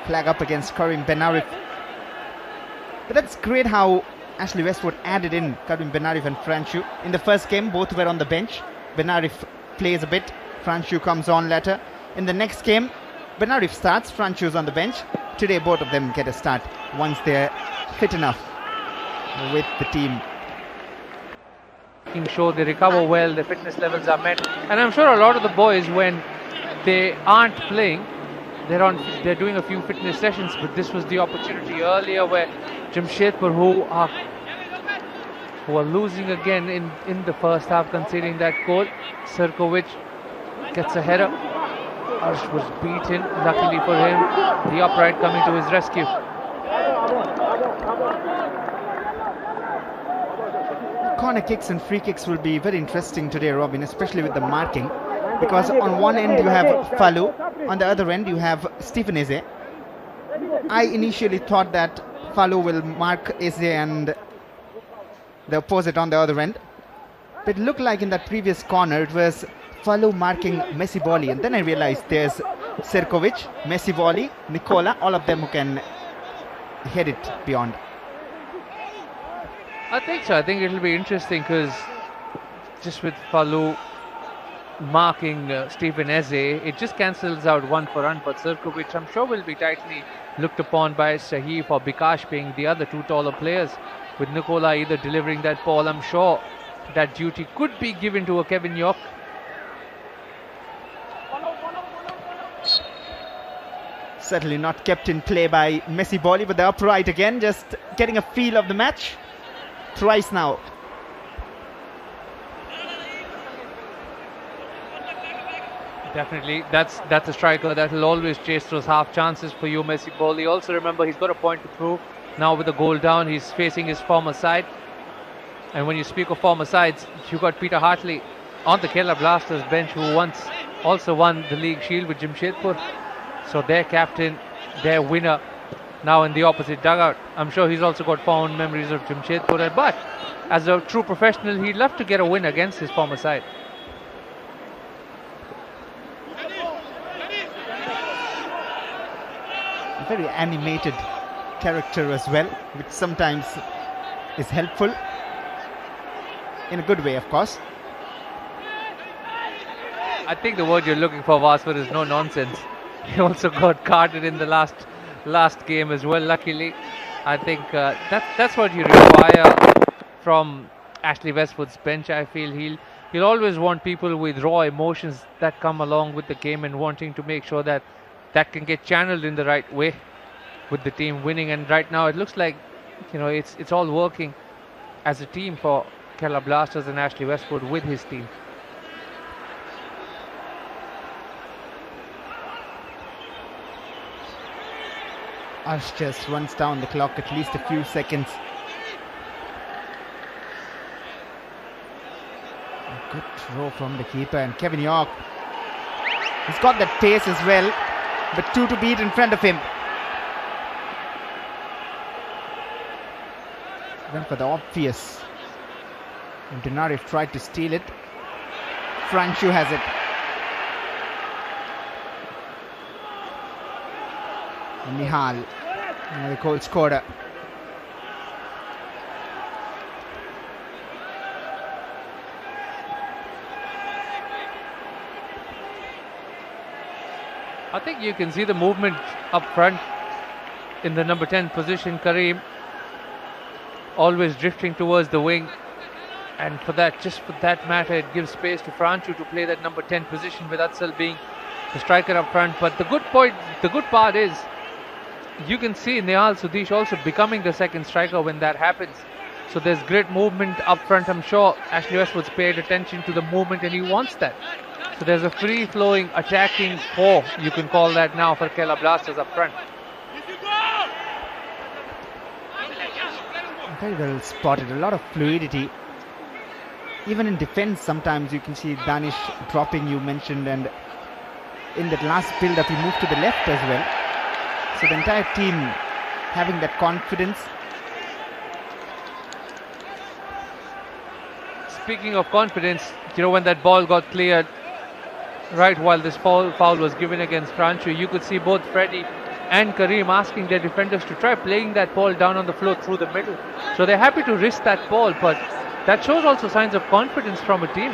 flag up against Karim Benarif. But that's great how Ashley Westwood added in Karim Benarif and Franchu. In the first game, both were on the bench. Benarif plays a bit, Franchu comes on later. In the next game, Benarif starts, Franchu's on the bench. Today, both of them get a start once they're fit enough with the team. Making sure they recover well, their fitness levels are met. And I'm sure a lot of the boys, when they aren't playing, they're doing a few fitness sessions, but this was the opportunity earlier where Jamshedpur, who are losing again in the first half, conceding that goal. Sirkovic gets a header. Arsh was beaten, luckily for him. The upright coming to his rescue. Corner kicks and free kicks will be very interesting today, Robin, especially with the marking. Because on one end you have Falu, on the other end you have Stephen Eze. I initially thought that Falu will mark Eze and the opposite on the other end. But it looked like in that previous corner it was Falu marking Messi Boli, and then I realized there's Sirkovic, Messi Boli, Nicola, all of them who can head it beyond. I think so. I think it'll be interesting because just with Falu marking Stephen Eze, it just cancels out one for run. But Sirkovic, I'm sure, will be tightly looked upon by Sahif or Bikash being the other two taller players. With Nicola either delivering that ball, I'm sure that duty could be given to a Kevin York. Certainly not kept in play by Messi Boli, but the upright again, just getting a feel of the match. Thrice now. Definitely, that's a striker that will always chase those half chances for you, Messi Boli. Also remember, he's got a point to prove. Now with the goal down, he's facing his former side. And when you speak of former sides, you got Peter Hartley on the Kerala Blasters bench, who once also won the league shield with Jamshedpur. So their captain, their winner, now in the opposite dugout. I'm sure he's also got fond memories of Jamshedpur. But as a true professional, he'd love to get a win against his former side. A very animated character as well, which sometimes is helpful. In a good way, of course. I think the word you're looking for, Vaswar, is no nonsense. He also got carded in the last game as well, luckily. I think that's what you require from Ashley Westwood's bench. I feel he'll always want people with raw emotions that come along with the game and wanting to make sure that can get channeled in the right way with the team winning. And right now it looks like, it's all working as a team for Kerala Blasters and Ashley Westwood with his team. Ash just runs down the clock at least a few seconds. A good throw from the keeper, and Kevin York, he's got that pace as well, but two to beat in front of him. Went for the obvious. And Dinarif tried to steal it. Franchu has it. And Nihal, the goal scorer. I think you can see the movement up front in the number 10 position. Karim always drifting towards the wing, and for that matter, it gives space to Franchu to play that number 10 position, with Atsal being the striker up front. But the good part is, you can see Nihal Sudesh also becoming the second striker when that happens. So there's great movement up front. I'm sure Ashley Westwood's paid attention to the movement, and he wants that. So there's a free-flowing attacking core, you can call that now, for Kerala Blasters up front. Very well spotted, a lot of fluidity. Even in defense, sometimes you can see Danish dropping, you mentioned, and in that last build-up, he moved to the left as well. So the entire team having that confidence. Speaking of confidence, when that ball got cleared, right while this foul was given against Franchu, you could see both Freddie and Kareem asking their defenders to try playing that ball down on the floor through the middle. So they're happy to risk that ball, but that shows also signs of confidence from a team.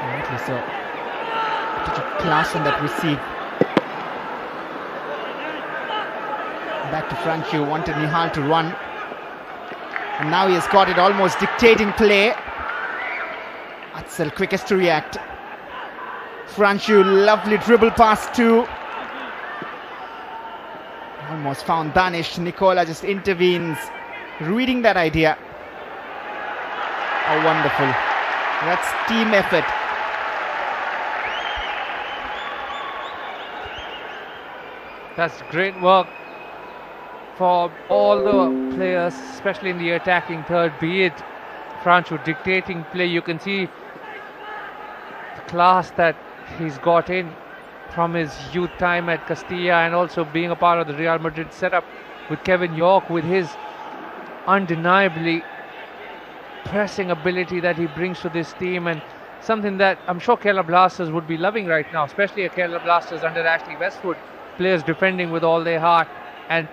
Rightly so. Such a class on that receive. Back to Franchu, wanted Nihal to run. And now he has got it, almost dictating play. Atsal quickest to react. Franchu, lovely dribble pass too. Almost found Danish. Nicola just intervenes, reading that idea. Oh, wonderful. That's team effort. That's great work for all the players, especially in the attacking third, be it Franchu dictating play. You can see the class that he's got in from his youth time at Castilla, and also being a part of the Real Madrid setup with Kevin York, with his undeniably pressing ability that he brings to this team, and something that I'm sure Kerala Blasters would be loving right now, especially a Kerala Blasters under Ashley Westwood, players defending with all their heart, and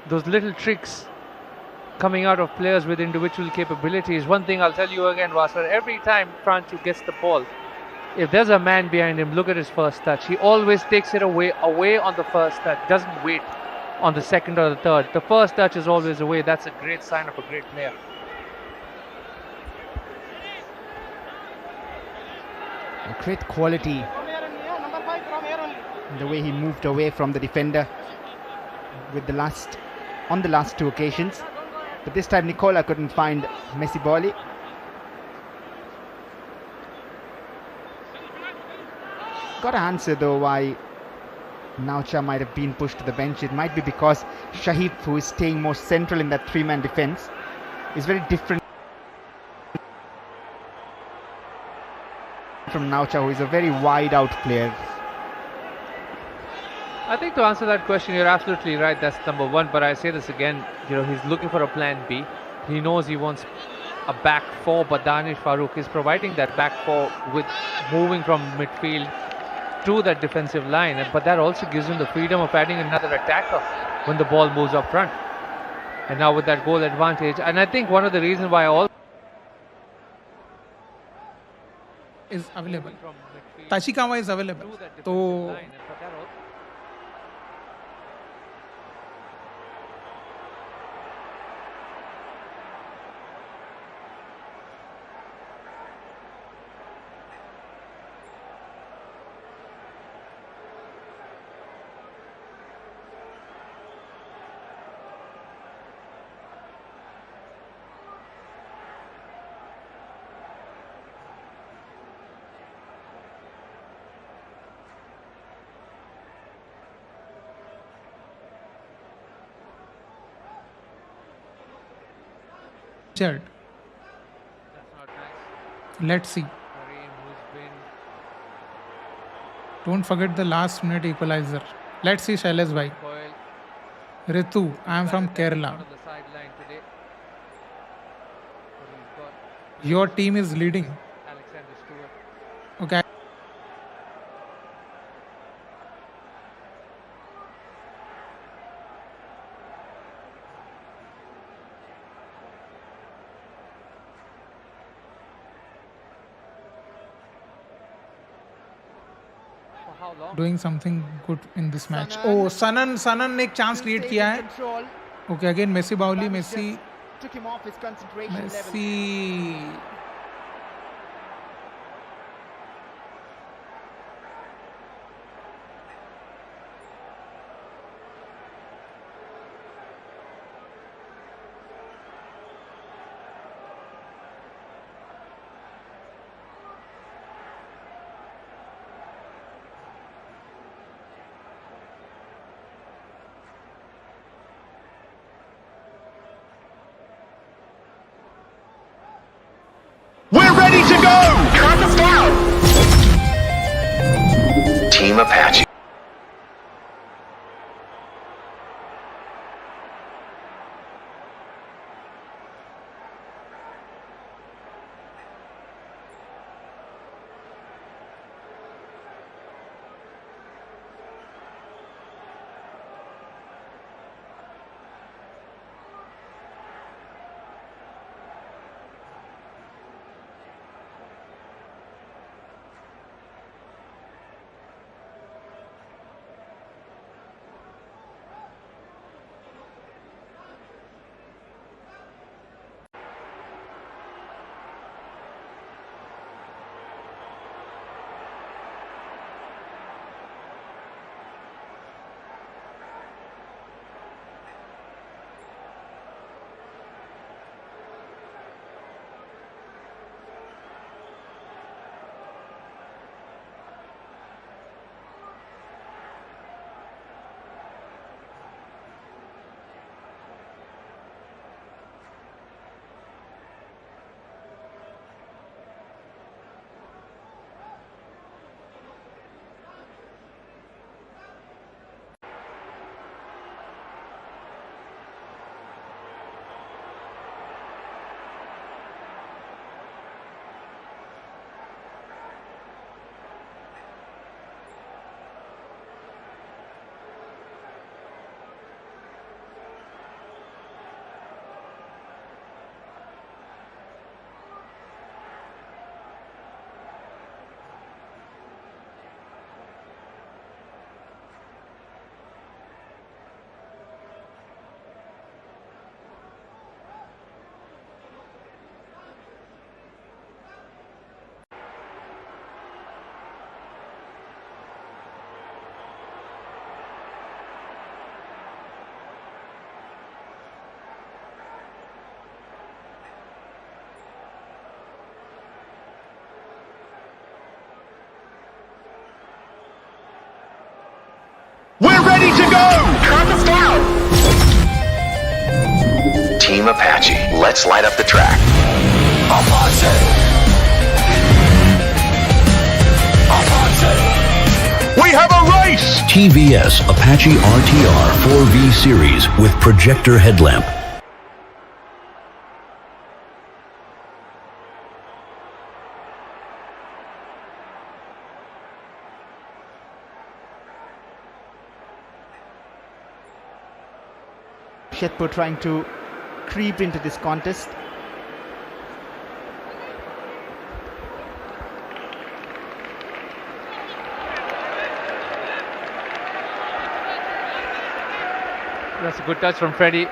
those little tricks coming out of players with individual capabilities. One thing I'll tell you again, Wasser, every time Franchu gets the ball, if there's a man behind him, look at his first touch. He always takes it away on the first touch, doesn't wait on the second or the third. The first touch is always away. That's a great sign of a great player. A great quality in the way he moved away from the defender with on the last two occasions. But this time Nicola couldn't find Messi Boli. Got an answer though why Naucha might have been pushed to the bench. It might be because Shahib, who is staying more central in that three-man defense, is very different from Naucha, who is a very wide-out player. I think to answer that question, you're absolutely right. That's number one. But I say this again, he's looking for a plan B. He knows he wants a back four, but Danish Farooq is providing that back four with moving from midfield to that defensive line. But that also gives him the freedom of adding another attacker when the ball moves up front. And now with that goal advantage, and I think one of the reasons why all is available. Tachikawa is available. So That's not nice. let's see. Kareem, who's been Don't forget the last minute equalizer. Let's see Shailesh bhai. Coyle Ritu, I am from out Kerala. on the sideline today. But he's got Your team is leading. Alexander Stewart. Okay. For how long? Doing something good in this match. Oh, Sanan ने एक chance create किया है. Control. Okay, again Messi Bauli, Danish Messi, just took him off his concentration level. Messi. We're ready to go! Track us down! Team Apache. We're ready to go! Compass down! Team Apache, let's light up the track. Apache! Apache! We have a race! TVS Apache RTR 4V Series with projector headlamp. Jamshedpur trying to creep into this contest. That's a good touch from Freddie.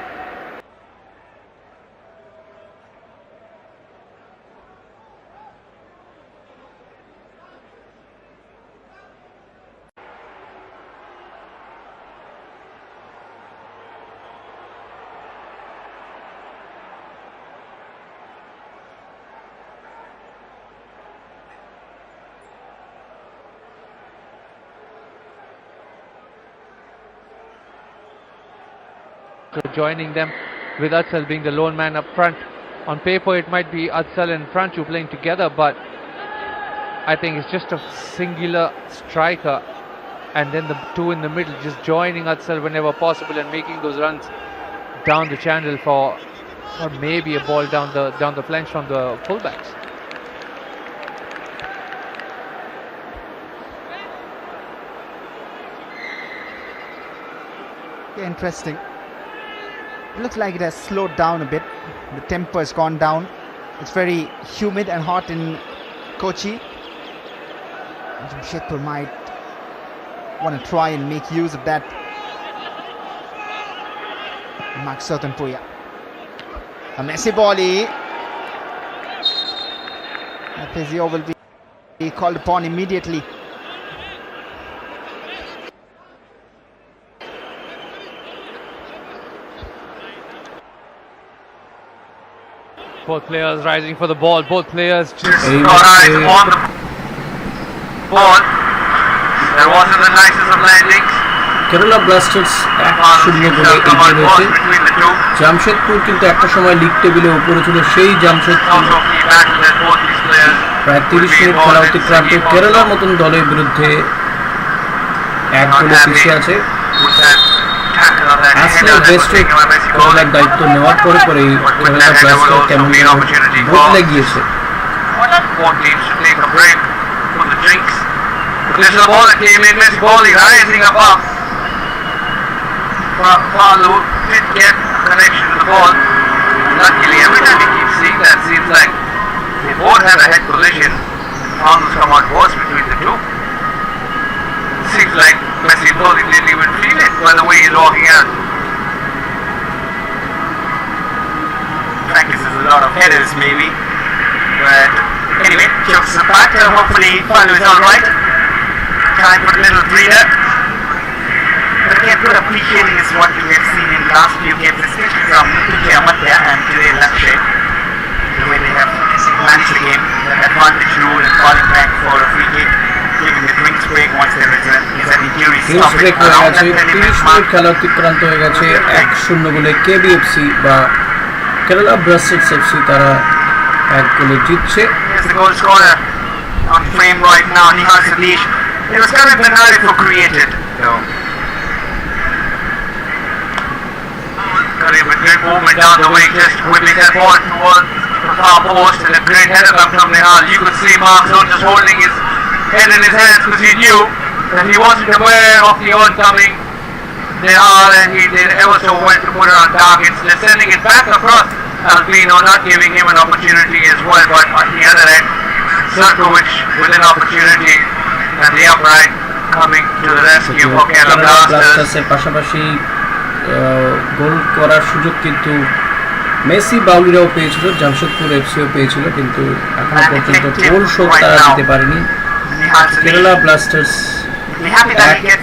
Joining them with Atsal being the lone man up front. On paper it might be Atsal and Franchu playing together, but I think it's just a singular striker and then the two in the middle just joining Atsal whenever possible and making those runs down the channel for or maybe a ball down the flanks from the fullbacks. Yeah, interesting. It looks like it has slowed down a bit. The tempo has gone down. It's very humid and hot in Kochi. Jamshedpur might want to try and make use of that. Mark Sotanpuya. A messy volley. The physio will be called upon immediately. Both players rising for the ball. Both players just on the ball. There wasn't the nicest of landings. Kerala Blasters 1-0 গোলে এগিয়ে রয়েছে। জামশেদপুর কিন্তু একটা সময় league টেবিলে উপরে ছিল, সেই জামশেদপুর প্রায় 30 মিনিট খেলা অতিক্রান্ত কেরালার মতন দলের বিরুদ্ধে 1 গোলে পিছিয়ে আছে। আসলে বেস্টে কেরালার দায়িত্ব নেওয়ার পরে পরেই কেরালা ব্লাস্টার কেমন বদলে গিয়েছে। This is the ball that came in, Messi ball rising above. Palu did get a connection to the ball. Luckily, every time we keep seeing that, seems like they both have a head collision. Palu's come out worse between the two. Seems like Messi probably didn't even feel it by the way he's walking out. Practices a lot of headers maybe. But anyway, jumps back. Hopefully Palu is alright. Time for a little breather. But again, good appreciating is what we have seen in the last few games, especially from Amatya and today Lakshay. The way they have managed the game, the advantage rule and falling back for a free kick, giving the drinks break once there is an injury stoppage. Around that 30 minutes mark. খেলা অতিক্রান্ত হয়ে গেছে 1-0 গোলে KBFC বা Kerala Blasters FC তারা 1 গোলে জিতছে। Here's the goal scorer on frame right now, Nihal Satish. It was kind of Benari who created. Karim with great movement down the wing, just whipping that ball towards the far post, and a great header come from Nihal. You could see Mark Zone just holding his head in his hands because he knew that he wasn't aware of the oncoming Nihal, and he did ever so well to put it on target. They're sending it back across Albino, not giving him an opportunity as well, but on the other end, Sarkovic with an opportunity. And the upright coming to the rescue for Kerala Blasters. পাশাপাশি গোল করার সুযোগ কিন্তু Messi বাউলিরাও পেয়েছিল, জামশেদপুর এফসিও পেয়েছিল, কিন্তু এখনো পর্যন্ত গোল শোধ তারা দিতে পারেনি। Kerala Blasters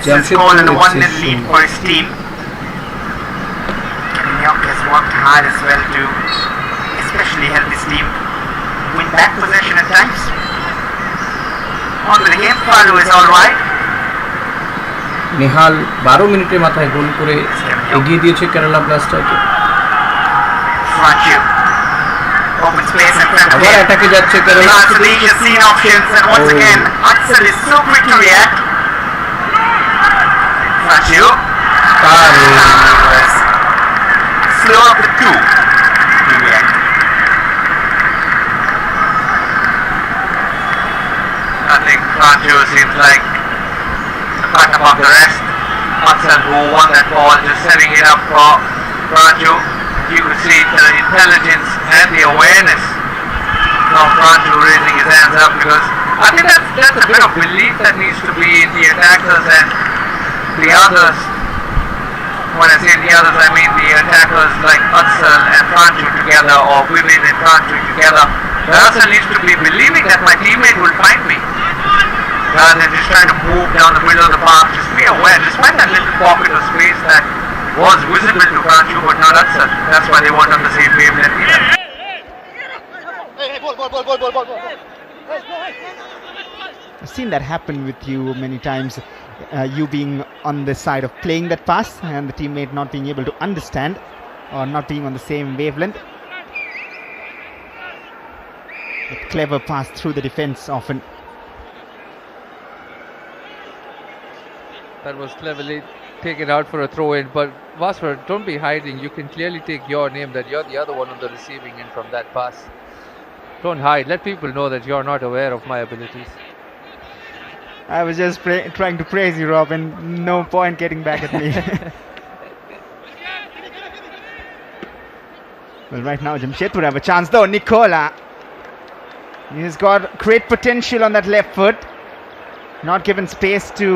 Jamshedpur FC has worked hard as well to especially help his team win back possession at times. On with the game, Palu is alright. Nehal 12 মিনিটের মাথায় গোল করে এগিয়ে দিয়েছে Kerala ব্লাস্টারকে। Open space in front of আবার him. অ্যাটাকে যাচ্ছে Kerala. Sadiq has seen options and once again Axel is so quick to react. Franchu. Slow up the 2 to react. I think Franchu seems like a cut above the rest. Axel, who won that ball, just setting it up for Franchu. You could see the intelligence and the awareness of Franchu raising his hands up, because I think that's a bit of belief that needs to be in the attackers and the others. When I say the others, I mean the attackers like Axel and Franchu together, or Vivin and Franchu together. The Axel needs to be believing that my teammate will find me, rather than just trying to move down the middle of the park. Just be aware, despite that little pocket of space that was visible to Franchu but not Axel. That's why they weren't on the same wavelength either. I've seen that happen with you many times, you being on the side of playing that pass and the teammate not being able to understand or not being on the same wavelength. A clever pass through the defense often. That was cleverly taken out for a throw-in, but Vasper, don't be hiding. You can clearly take your name that you're the other one on the receiving end from that pass. Don't hide. Let people know that you're not aware of my abilities. I was just trying to praise you, Rob, and no point getting back at me. Well, right now Jamshedpur have a chance though. Nicola, he's got great potential on that left foot, not given space to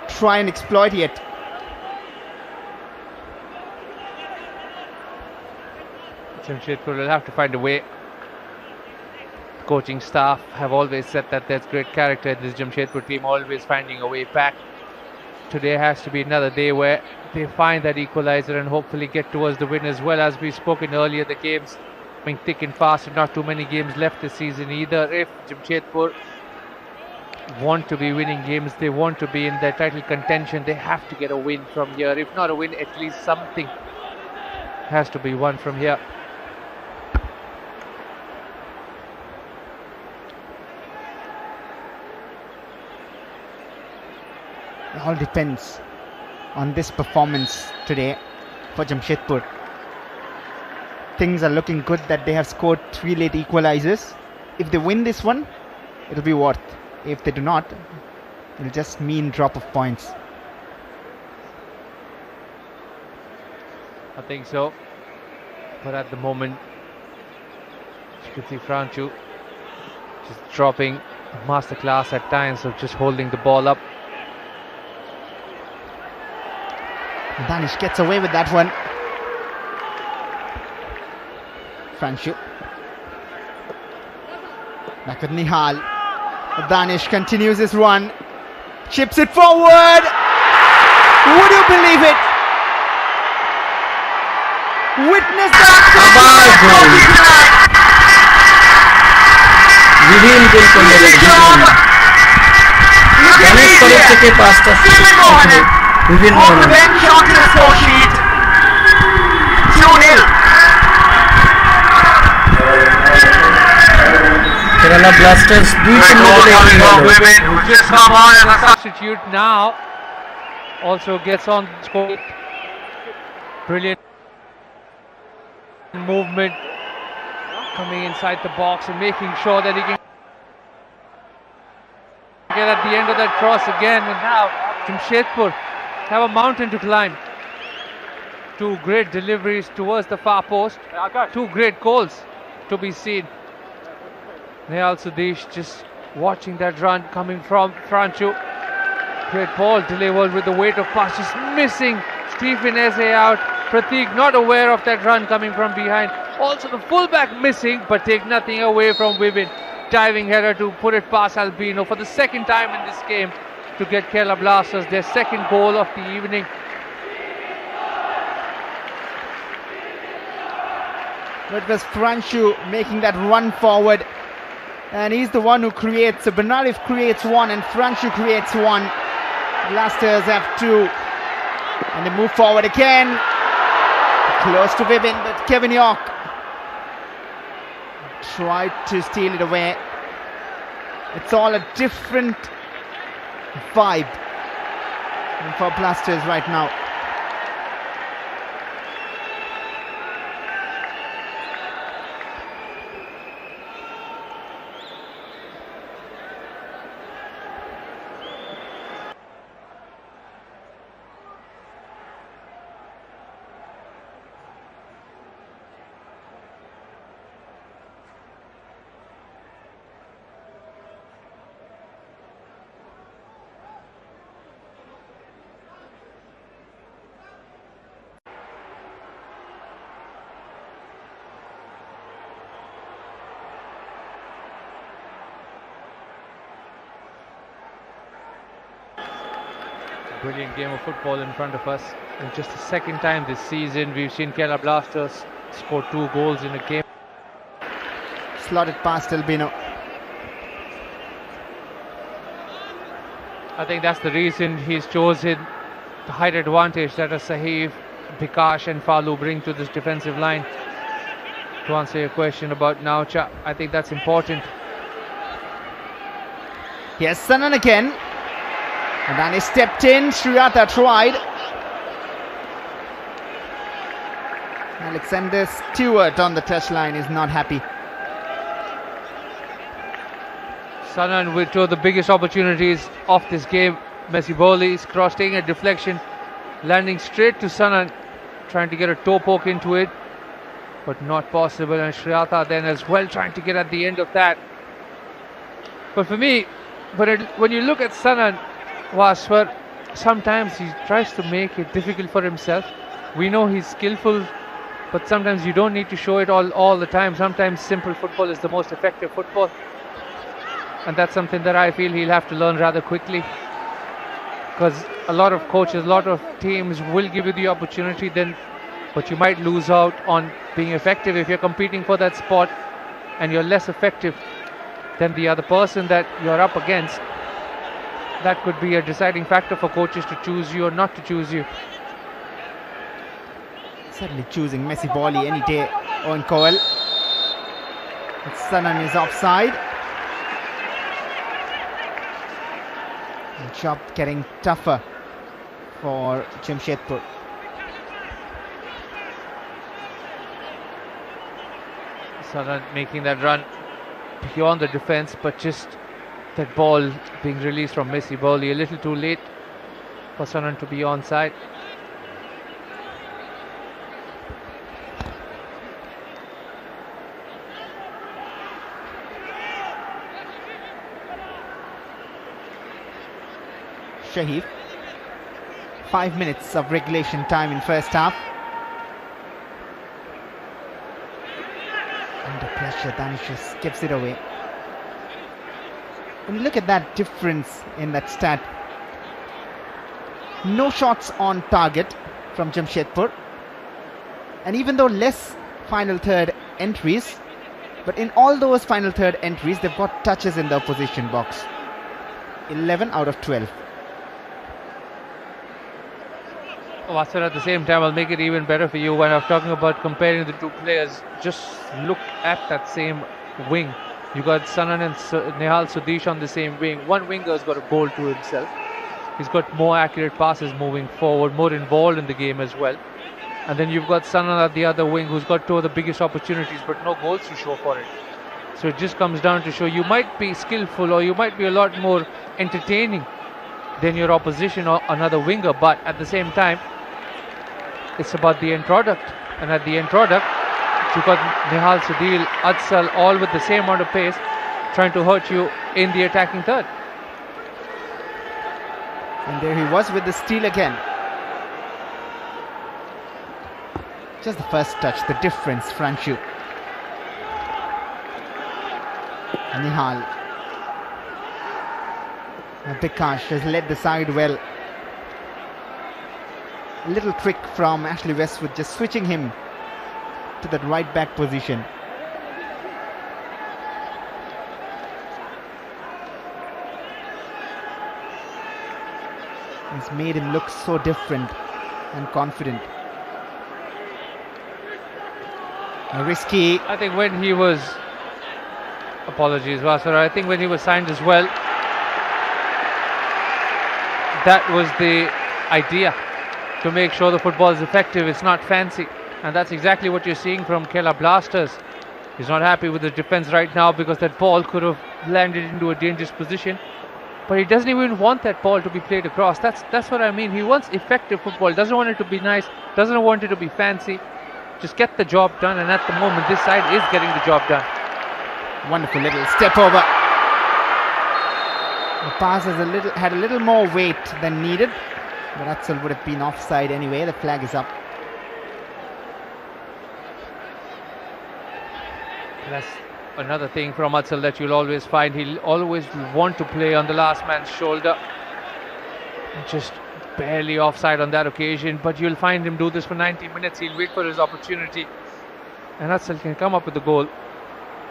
try and exploit yet. Jamshedpur will have to find a way. Coaching staff have always said that there's great character in this Jamshedpur team, always finding a way back. Today has to be another day where they find that equalizer and hopefully get towards the win as well. As we've spoken earlier, the games being thick and fast and not too many games left this season either. If Jamshedpur want to be winning games, they want to be in their title contention, they have to get a win from here. If not a win, at least something has to be won from here. It all depends on this performance today for Jamshedpur. Things are looking good that they have scored 3 late equalizers. If they win this one, it'll be worth. If they do not, it'll just mean drop of points. I think so. But at the moment, you can see Franchu just dropping masterclass at times of just holding the ball up. Danish gets away with that one. Franchu. Back with Nihal. Danish continues his run. Chips it forward. Would you believe it? Witness that. Vivin goal করলেন। অনেক তরফ থেকে পাঁচটা Vivin onto the score sheet. 2-0. Kerala Blasters 2-0 who just come on as a Substitute now also gets on the score. Brilliant movement, coming inside the box and making sure that he can get at the end of that cross again. And now Jamshedpur have a mountain to climb. 2 great deliveries towards the far post, 2 great goals to be seen. Nehal Sudesh just watching that run coming from Franchu. Great ball delivered with the weight of pass, just missing Stephen Eze out. Prateek not aware of that run coming from behind. Also the fullback missing, but take nothing away from Vivin. Diving header to put it past Albino for the second time in this game to get Kerala Blasters their second goal of the evening. It was Franchu making that run forward, and he's the one who creates. So Benarif creates one and Franchu creates one. Blasters have two. And they move forward again. Close to Vivin, but Kevin York tried to steal it away. It's all a different vibe for Blasters right now. Brilliant game of football in front of us. And just the second time this season we've seen Kerala Blasters score 2 goals in a game. Slotted past Albino. I think that's the reason he's chosen the height advantage that Sahif, Bikash and Falu bring to this defensive line. To answer your question about Naucha, I think that's important. Here's Sanan again. And then he stepped in. Shriyata tried. Alexander Stewart on the touchline is not happy. Sanan with two of the biggest opportunities of this game. Messi Boli's cross, taking a deflection, landing straight to Sanan, trying to get a toe poke into it, but not possible. And Shriyata then as well trying to get at the end of that. But for me, when you look at Sanan, Waswar, sometimes he tries to make it difficult for himself. We know he's skillful, but sometimes you don't need to show it all the time. Sometimes simple football is the most effective football, and that's something that I feel he'll have to learn rather quickly, because a lot of coaches, a lot of teams will give you the opportunity then, but you might lose out on being effective if you're competing for that spot and you're less effective than the other person that you're up against. That could be a deciding factor for coaches to choose you or not to choose you. Certainly choosing Messi Boli any day. Owen Cowell. But Sanan is offside. The job getting tougher for Jamshedpur. Sanan making that run beyond the defense, but just that ball being released from Messi Boli a little too late for Sanan to be onside. Shahid. 5 minutes of regulation time in first half. Under pressure, Danish just gives it away. When you look at that difference in that stat, no shots on target from Jamshedpur, and even though less final third entries, but in all those final third entries they've got touches in the opposition box. 11 out of 12. Wasser, at the same time, I'll make it even better for you when I'm talking about comparing the two players. Just look at that same wing. You got Sanan and Nehal Sudesh on the same wing. One winger's got a goal to himself. He's got more accurate passes moving forward, more involved in the game as well. And then you've got Sanan at the other wing, who's got two of the biggest opportunities, but no goals to show for it. So it just comes down to show you might be skillful or you might be a lot more entertaining than your opposition or another winger, but at the same time, it's about the end product. And at the end product, you've got Nehal, Sudil, Adsal all with the same amount of pace trying to hurt you in the attacking third. And there he was with the steal again. Just the first touch, the difference, Franchu. Nehal. Bikash has led the side well. A little trick from Ashley Westwood, just switching him to that right back position. It's made him look so different and confident. Risky. I think when he was, apologies Vasar, I think when he was signed as well, that was the idea, to make sure the football is effective, it's not fancy, and that's exactly what you're seeing from Kerala Blasters. He's not happy with the defense right now because that ball could have landed into a dangerous position, but he doesn't even want that ball to be played across. That's what I mean. He wants effective football, doesn't want it to be nice, doesn't want it to be fancy. Just get the job done, and at the moment this side is getting the job done. Wonderful little step over. The pass has had a little more weight than needed, but Axel would have been offside anyway. The flag is up. That's another thing from Axel that you'll always find. He'll always want to play on the last man's shoulder. Just barely offside on that occasion, but you'll find him do this for 90 minutes. He'll wait for his opportunity, and Axel can come up with the goal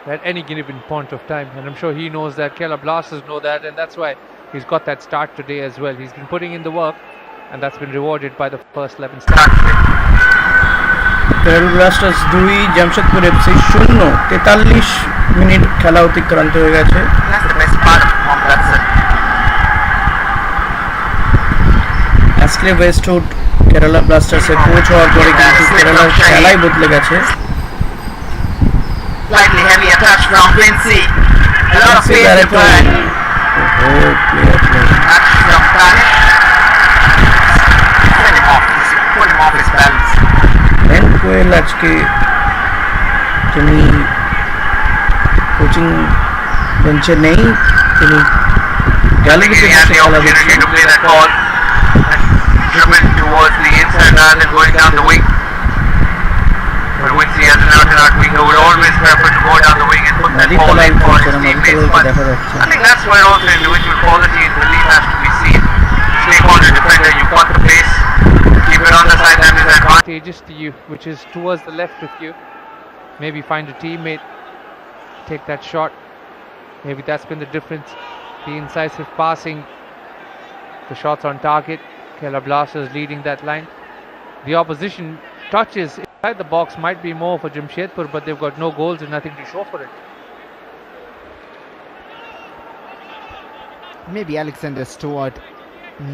at any given point of time, and I'm sure he knows that. Kerala Blasters know that, and that's why he's got that start today as well. He's been putting in the work, and that's been rewarded by the first 11 start. Kerala Blasters 2, Jamshedpur FC 0, 43 minute খেলা অতিক্রান্ত হয়ে গেছে। That's the best part of Axel. আজকে Westwood Kerala ব্লাস্টার্সের coach হওয়ার পরে কিন্তু কেরালার খেলাই বদলে গেছে। Slightly heavier touch from Vinci. A lot of pace applied. Touch from Kane. Set him off. Put him off his balance. Ben Coel আজকে তিনি কোচিং বেঞ্চে নেই, তিনি গ্যালারিতে He had the opportunity to play that ball and driven towards the inside rather than going down the wing. But Vinci as an out-and-out winger would always prefer to go down the wing and put that ball in for his teammates. But I think that's where also individual quality and belief has to be seen. Stay on the defender, you've got the pace, keep it on the side, that is advantage. Advantageous to you, which is towards the left of you. Maybe find a teammate, take that shot. Maybe that's been the difference. The incisive passing, the shots on target. Kerala Blasters leading that line. The opposition touches inside the box might be more for Jamshedpur, but they've got no goals and nothing to show for it. Maybe Alexander Stewart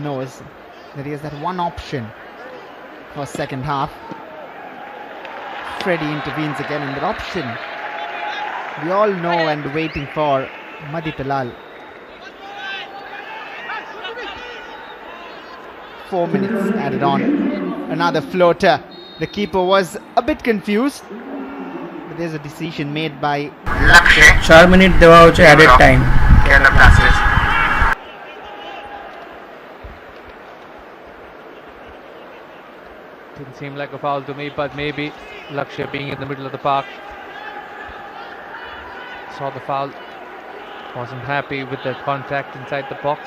knows that he has that one option for second half. Freddie intervenes again in that option. We all know and waiting for Madhi Talal. 4 minutes added on. Another floater. The keeper was a bit confused, but there's a decision made by Lakshay. 4 minute দেওয়া হচ্ছে added time. Kerala Blasters. Didn't seem like a foul to me, but maybe Lakshay being in the middle of the park saw the foul, wasn't happy with the contact inside the box.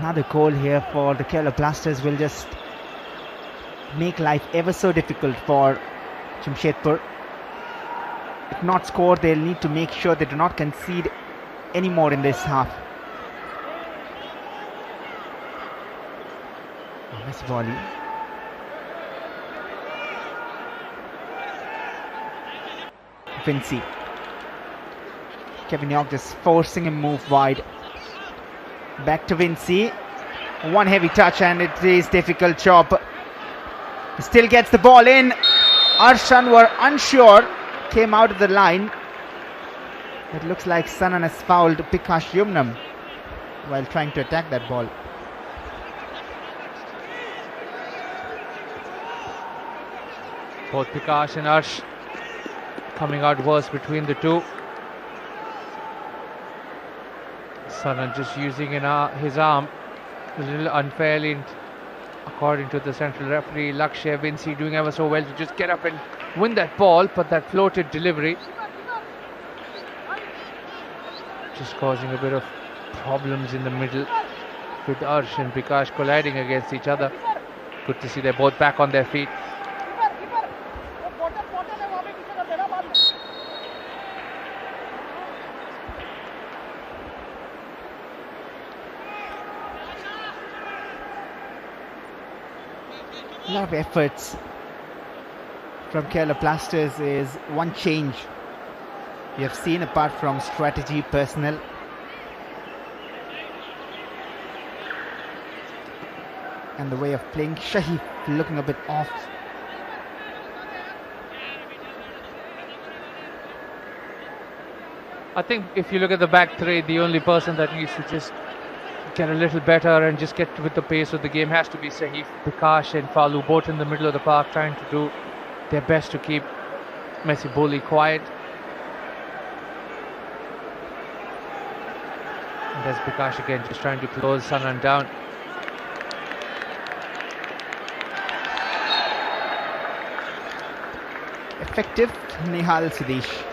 another goal here for the Kerala Blasters will just make life ever so difficult for Jamshedpur. If not score, they'll need to make sure they do not concede any more in this half. Nice volley. Vinci. Kevin York just forcing him move wide. Back to Vinci. One heavy touch and it is difficult job. He still gets the ball in. Arshan were unsure. Came out of the line. It looks like Sanan has fouled Pikash Yumnam while trying to attack that ball. Both Pikash and Arsh coming out worse between the two. Sanan just using his arm a little unfairly, according to the central referee. Lakshay Vinci doing ever so well to just get up and win that ball, but that floated delivery just causing a bit of problems in the middle with Arsh and Pikash colliding against each other. Good to see they're both back on their feet. A lot of efforts from Kerala Blasters is one change we have seen apart from strategy, personnel. And the way of playing. Shahid looking a bit off. I think if you look at the back three, the only person that needs to just get a little better and just get with the pace of the game has to be Sahif, Bikash and Falu, both in the middle of the park, trying to do their best to keep Messi Boli quiet. And there's Bikash again, just trying to close Sanan down. Effective. Nihal Sudesh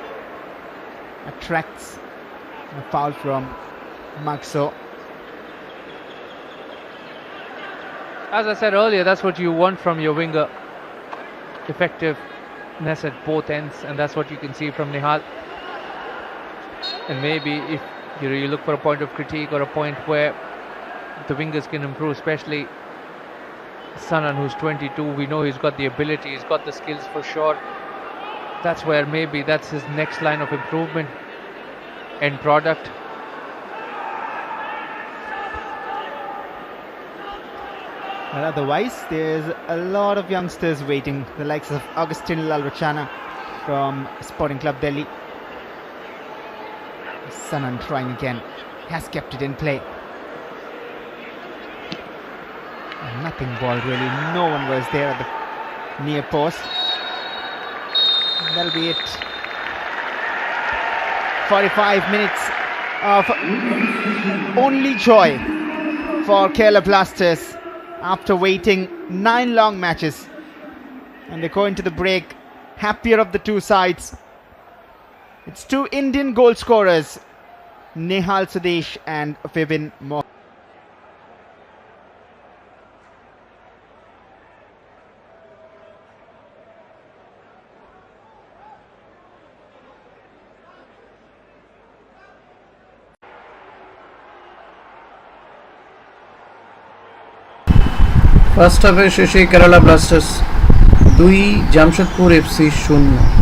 attracts a foul from Maxo. As I said earlier, that's what you want from your winger. Effectiveness at both ends, and that's what you can see from Nihal. And maybe if you look for a point of critique or a point where the wingers can improve, especially Sanan, who's 22, we know he's got the ability, he's got the skills for sure. That's where maybe that's his next line of improvement, end product. But otherwise, there's a lot of youngsters waiting, the likes of Agustin Lalruchana from Sporting Club Delhi. Sanan trying again, has kept it in play. And nothing ball really, no one was there at the near post. That'll be it. 45 minutes of only joy for Kerala Blasters after waiting 9 long matches, and they go into the break happier of the two sides. It's two Indian goal scorers, Nihal Sudesh and Vivin Mohan. First হাফে শেষে Kerala Blasters 2, Jamshedpur FC 0।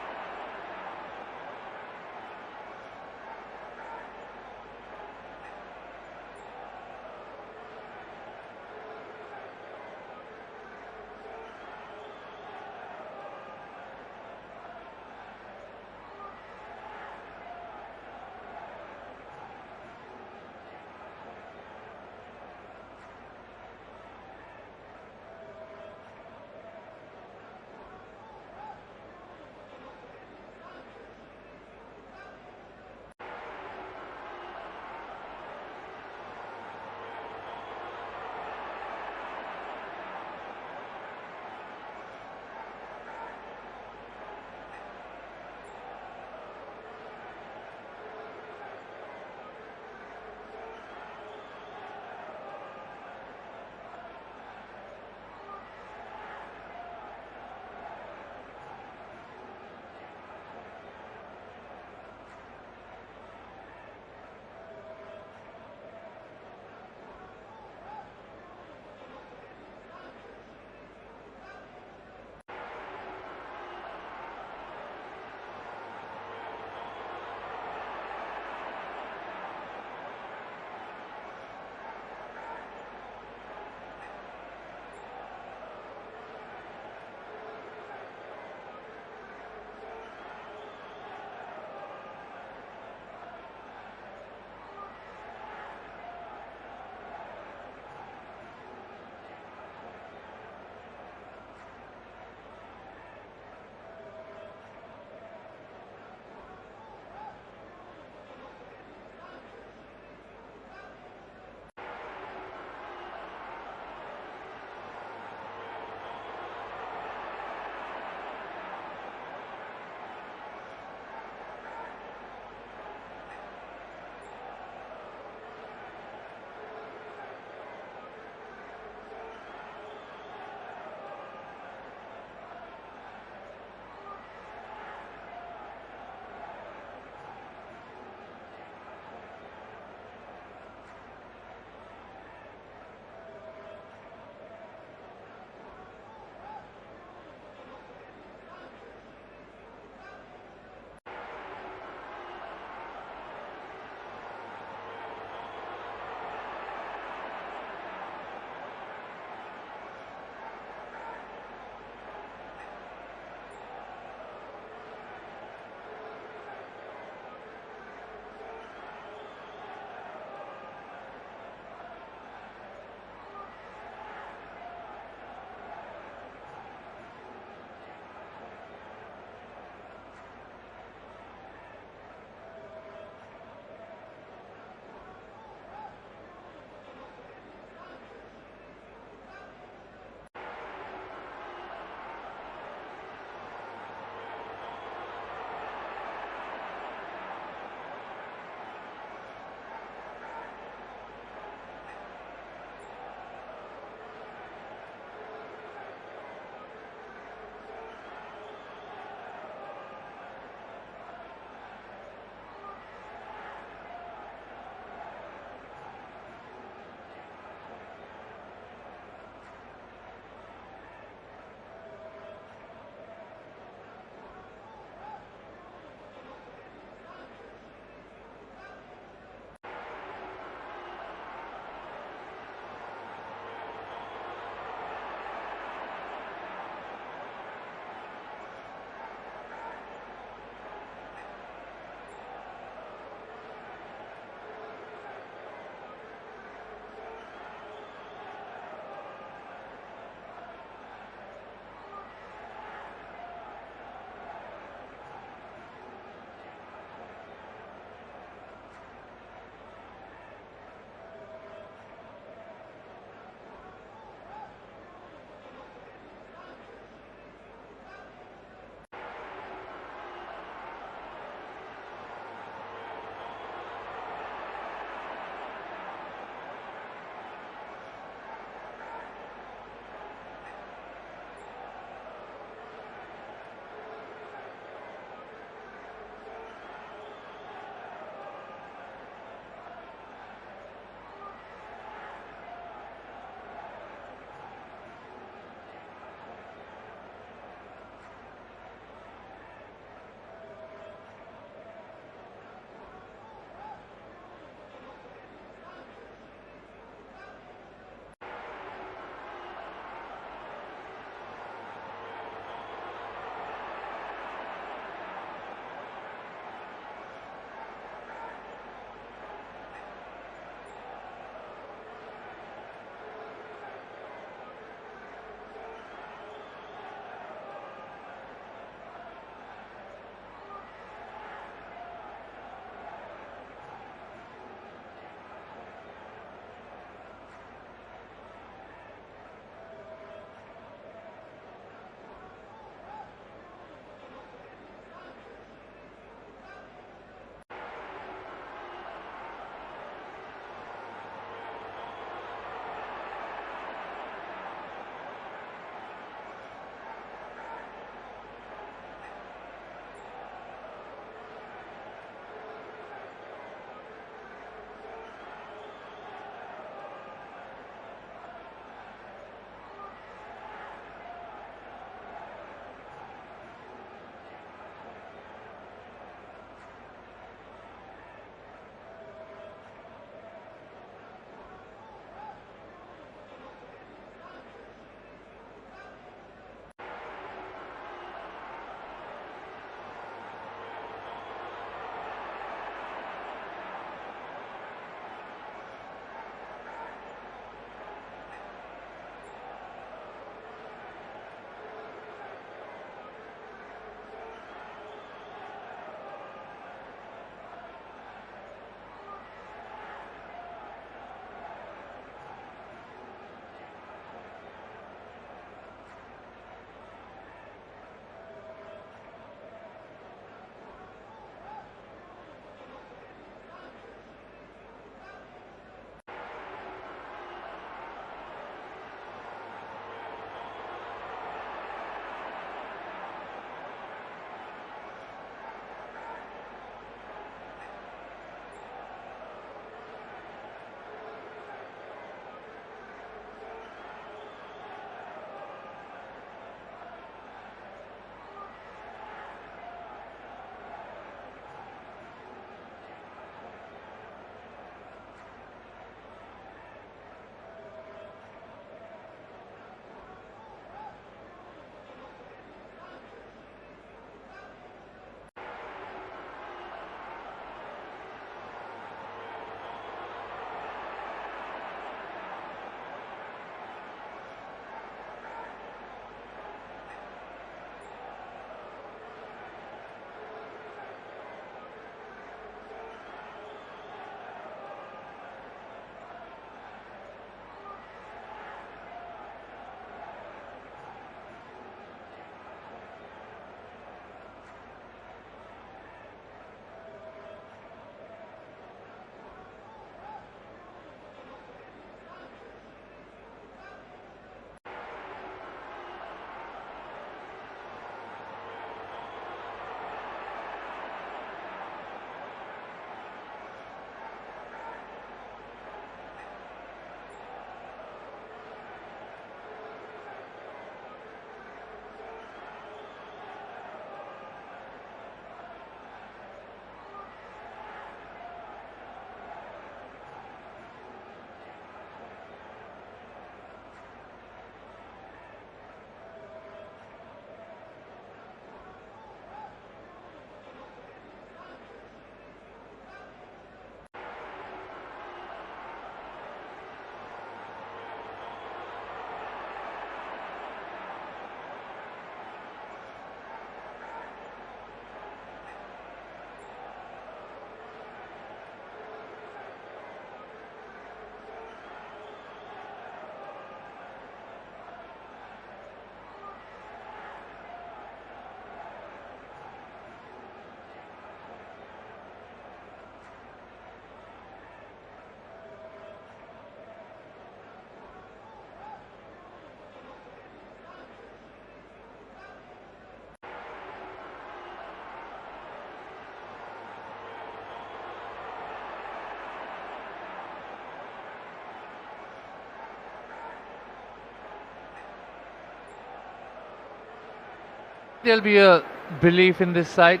There'll be a belief in this side,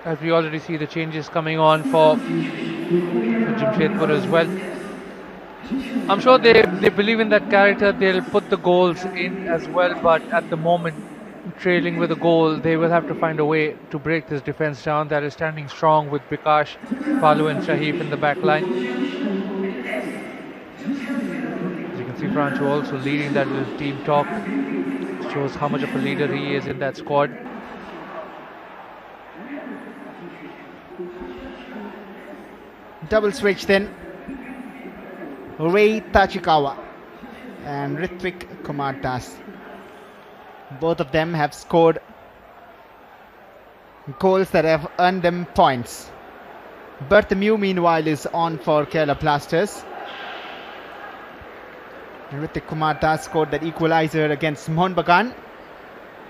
as we already see the changes coming on for Jamshedpur as well. I'm sure they believe in that character. They'll put the goals in as well, but at the moment, trailing with a goal, they will have to find a way to break this defense down that is standing strong with Bikash, Palu and Shahif in the back line. As you can see, Francho also leading that little team talk. Shows how much of a leader he is in that squad. Double switch then. Ray Tachikawa and Ritvik Kumar Das. Both of them have scored goals that have earned them points. Bartholomew meanwhile is on for Kerala Blasters. And Ritvik Kumar Das scored that equalizer against Mohun Bagan,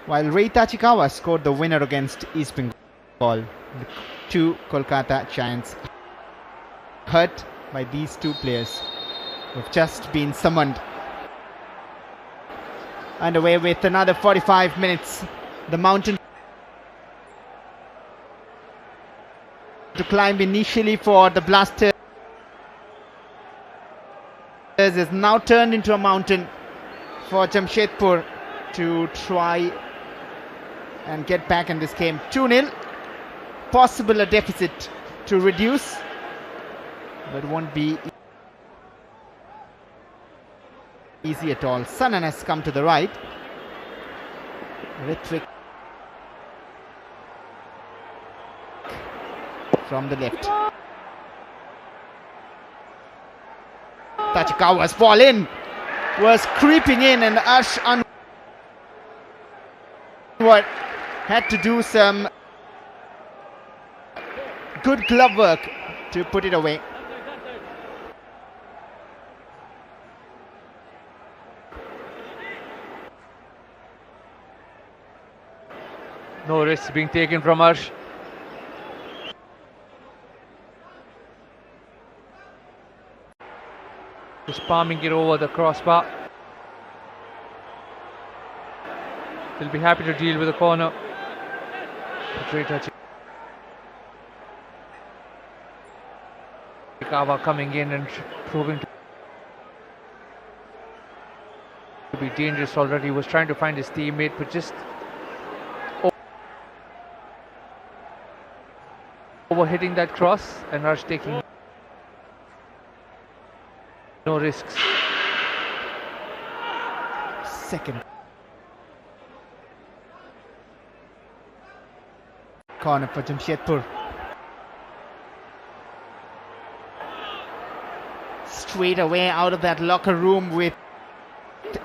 while Ray Tachikawa scored the winner against East Bengal. The two Kolkata Giants hurt by these two players who have just been summoned. Underway with another 45 minutes. The mountain to climb initially for the Blasters is now turned into a mountain for Jamshedpur to try and get back in this game. 2-0. Possible a deficit to reduce, but won't be easy at all. Sanan has come to the right. Ritvik from the left. Tachikawa's ball in. Was creeping in, and Ash Anwar had to do some good glove work to put it away. No risks being taken from Arsh. Just palming it over the crossbar. They'll be happy to deal with the corner. Tachikawa coming in and proving to be dangerous already. He was trying to find his teammate, but just over-hitting that cross, and Arsh taking no risks. Second corner for Jamshedpur. Straight away out of that locker room with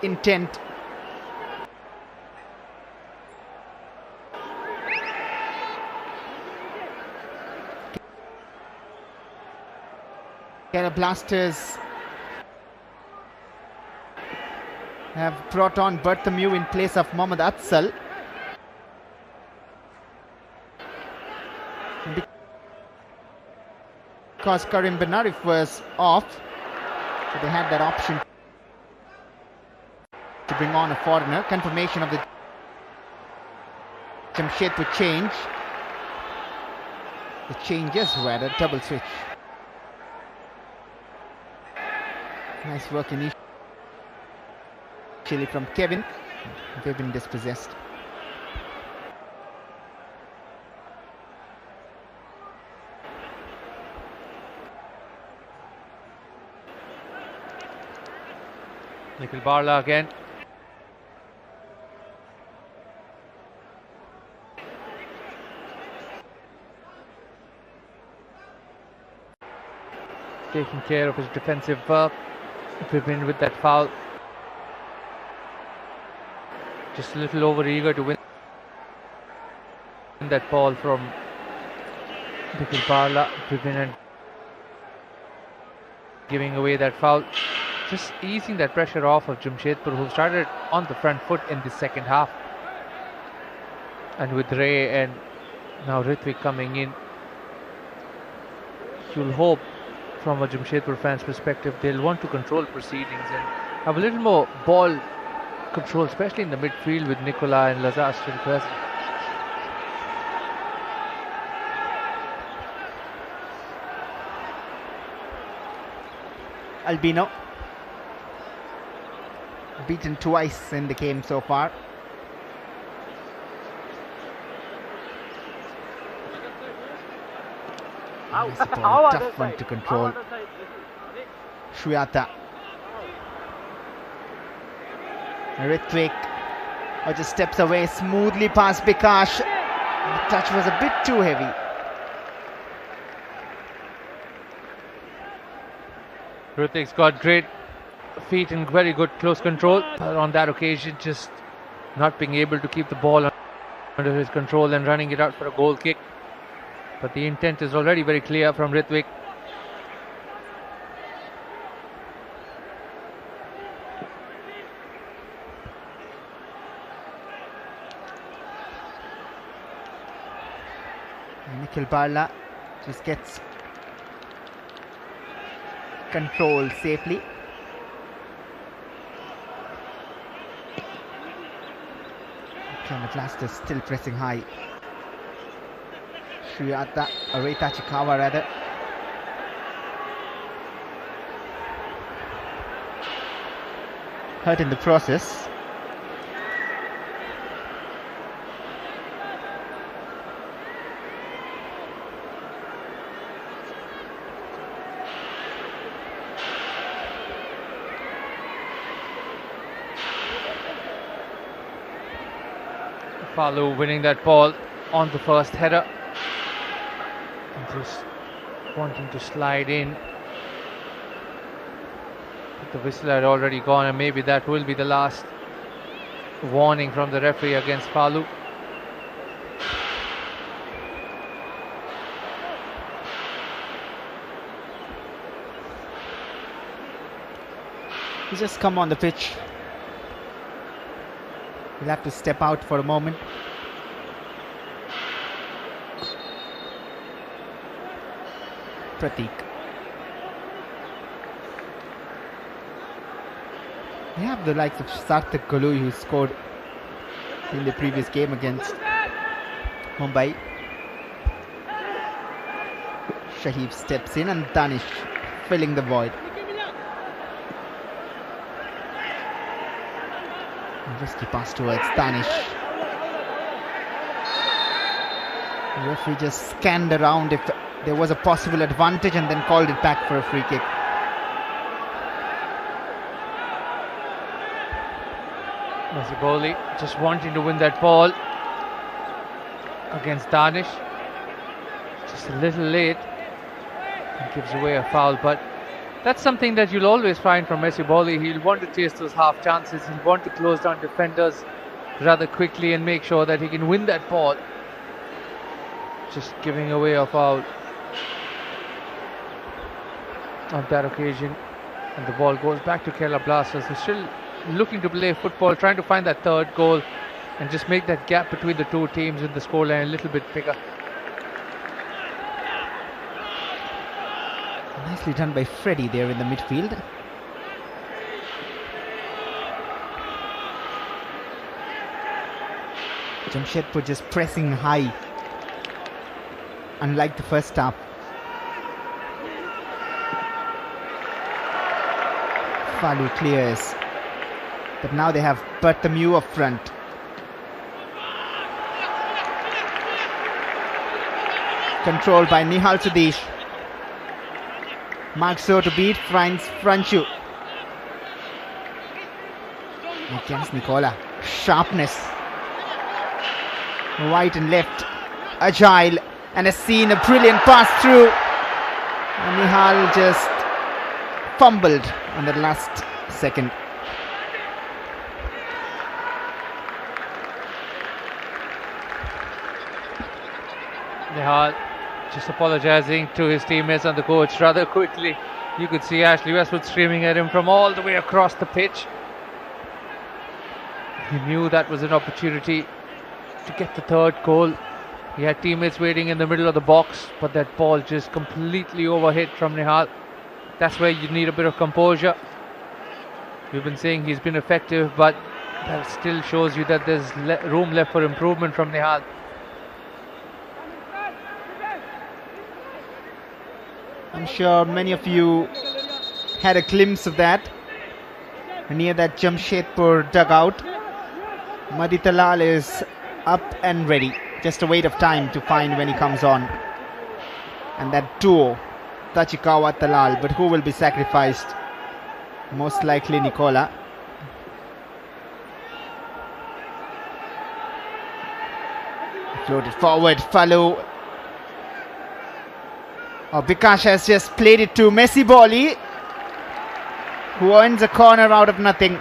intent. Kerala Blasters have brought on Bartholomew in place of Mohammad Atsal. Because Karim Benarif was off, so they had that option to bring on a foreigner. Confirmation of the Jamshedpur change. The changes were a double switch. Nice work initially from Kevin. They've been dispossessed. Nikhil Barla again. Taking care of his defensive work. Vipin with that foul. Just a little over eager to win that ball from Nikhil Barla. Vipin and giving away that foul. Just easing that pressure off of Jamshedpur, who started on the front foot in the second half. And with Ray and now Ritvik coming in, you'll hope from a Jamshedpur fans perspective they'll want to control proceedings and have a little more ball control, especially in the midfield with Nicola and Lazar still present. Albino. Beaten twice in the game so far. Nice ball, tough one to control. Shriyata. Ritwik just steps away smoothly past Bikash. The touch was a bit too heavy. Ritwik's got great feet and very good close control, but on that occasion just not being able to keep the ball under his control and running it out for a goal kick. But the intent is already very clear from Ritwik. Nikhil Barla just gets control safely. Clement Laster still pressing high. Shriyata, Areta Chikawa rather. Hurt in the process. Falu winning that ball on the first header. And just wanting to slide in. But the whistle had already gone, and maybe that will be the last warning from the referee against Falu. He's just come on the pitch. He'll have to step out for a moment. Pratik. They have the likes of Sarthak Galui, who scored in the previous game against Mumbai. Shahib steps in and Danish filling the void. Risky pass towards Danish. The referee just scanned around if there was a possible advantage and then called it back for a free kick. Maziboli just wanting to win that ball against Danish. Just a little late and gives away a foul, but that's something that you'll always find from Messi Boli. He'll want to chase those half chances. He'll want to close down defenders rather quickly and make sure that he can win that ball. Just giving away a foul on that occasion. And the ball goes back to Kerala Blasters, who's still looking to play football, trying to find that third goal and just make that gap between the two teams in the scoreline a little bit bigger. Nicely done by Freddie there in the midfield. Jamshedpur just pressing high, unlike the first half. Falu clears, but now they have Bartholomew up front. Controlled by Nihal Sudesh. Markso to beat, finds Franchu. Against Nicola. Sharpness. Right and left. Agile. And has seen a brilliant pass through. And Nihal just fumbled on the last second. Nihal just apologizing to his teammates and the coach rather quickly. You could see Ashley Westwood screaming at him from all the way across the pitch. He knew that was an opportunity to get the third goal. He had teammates waiting in the middle of the box, but that ball just completely overhit from Nihal. That's where you need a bit of composure. We've been saying he's been effective, but that still shows you that there's room left for improvement from Nihal. I'm sure many of you had a glimpse of that near that Jamshedpur dugout. Mahdi Talal is up and ready. Just a wait of time to find when he comes on. And that duo, Tachikawa Talal, but who will be sacrificed? Most likely Nicola. Floated forward, Falu. Bikash has just played it to Messi Boli, who earns a corner out of nothing.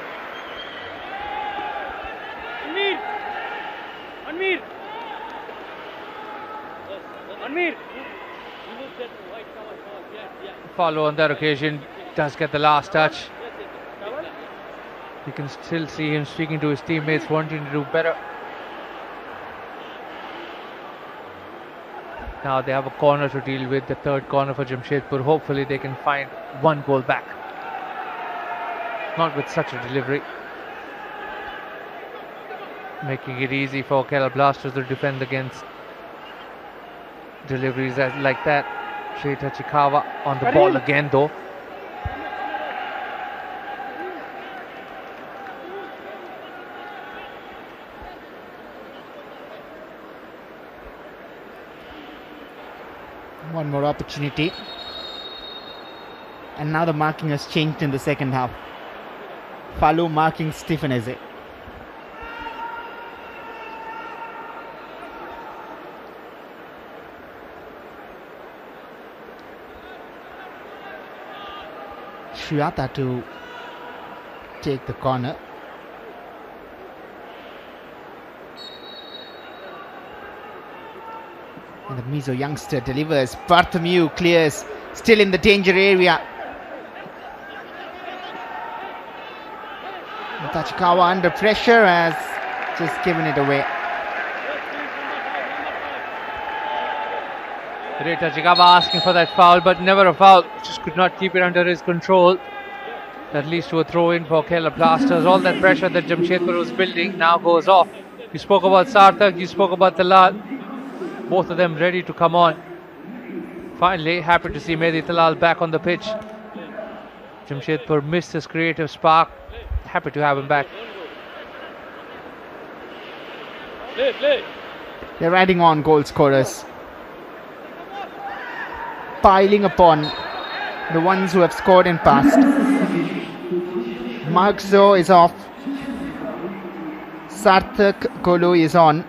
Follow on that occasion does get the last touch. You can still see him speaking to his teammates, wanting to do better. Now they have a corner to deal with, the third corner for Jamshedpur. Hopefully they can find one goal back. Not with such a delivery. Making it easy for Kerala Blasters to defend against deliveries like that. Sri Tachikawa on the ball again though. One more opportunity. And now the marking has changed in the second half. Falu marking Stephen Eze. Shriyata to take the corner. And the Mizo youngster delivers. Bartholomew clears, still in the danger area. Tachikawa under pressure has just given it away. Ray Tachikawa asking for that foul, but never a foul. Just could not keep it under his control. That leads to a throw in for Kerala Blasters. All that pressure that Jamshedpur was building now goes off. You spoke about Sarthak, you spoke about Talal. Both of them ready to come on. Finally, happy to see Mahdi Talal back on the pitch. Jamshedpur missed his creative spark. Happy to have him back. They're adding on goal scorers, piling upon the ones who have scored in past. Markzo is off. Sarthak Kolu is on.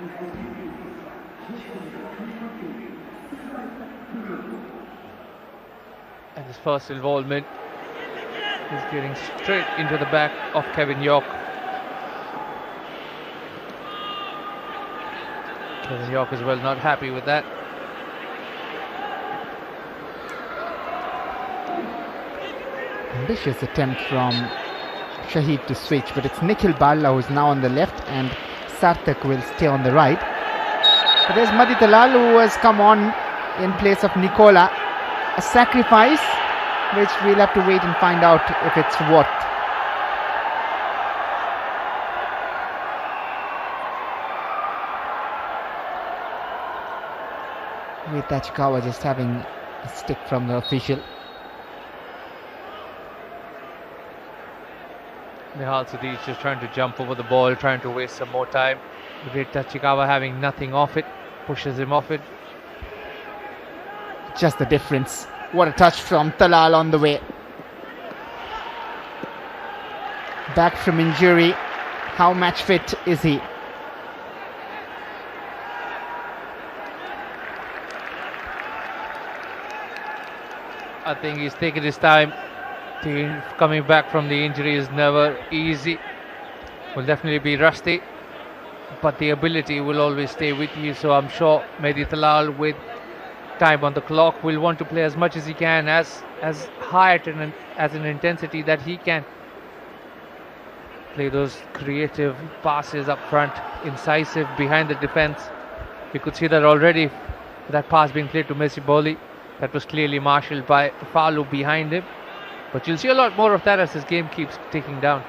And his first involvement is getting straight into the back of Kevin York. Kevin York is well not happy with that. Ambitious attempt from Shahid to switch, but it's Nikhil Balla who's now on the left and Sarthak will stay on the right. But there's Mahdi Talal who has come on in place of Nicola. A sacrifice which we'll have to wait and find out if it's worth. With Tachikawa just having a stick from the official. Nihal Sadiq just trying to jump over the ball, trying to waste some more time. With Tachikawa having nothing off it, pushes him off it. Just the difference. What a touch from Talal on the way. Back from injury. How match fit is he? I think he's taken his time. Coming back from the injury is never easy. Will definitely be rusty, but the ability will always stay with you. So I'm sure Mahdi Talal, with time on the clock, will want to play as much as he can, as high as an intensity that he can. Play those creative passes up front, incisive behind the defense. You could see that already. That pass being played to Messi Boli, that was clearly marshalled by Falu behind him. But you'll see a lot more of that as this game keeps ticking down.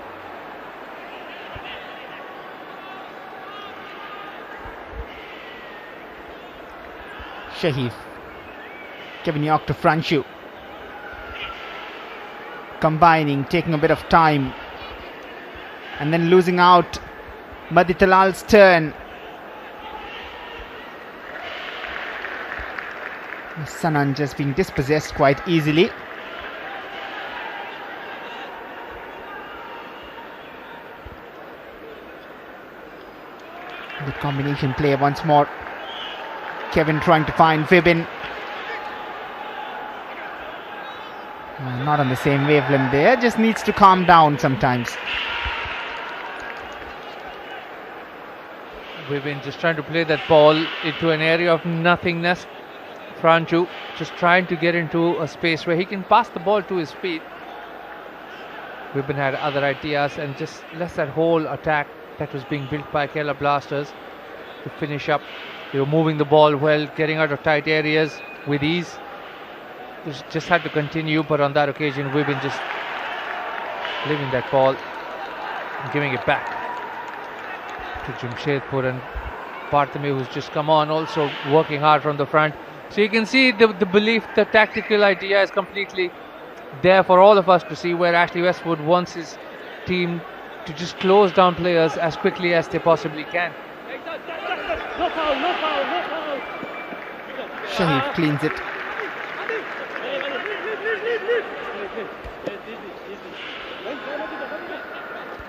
Shahid. Kevin York to Franchu. combining, taking a bit of time, and then losing out. Mahdi Talal's turn. Sanan just being dispossessed quite easily. Good combination play once more. Kevin trying to find Vibin. Not on the same wavelength there, just needs to calm down sometimes. Vibin just trying to play that ball into an area of nothingness. Franchu just trying to get into a space where he can pass the ball to his feet. Vibin had other ideas and just left that whole attack that was being built by Kerala Blasters to finish up. They were moving the ball well, getting out of tight areas with ease. Just had to continue, but on that occasion, Vibin just leaving that ball and giving it back to Jamshedpur, and Parthame, who's just come on, also working hard from the front. So you can see the belief, the tactical idea is completely there for all of us to see, where Ashley Westwood wants his team to just close down players as quickly as they possibly can. Shahid cleans it.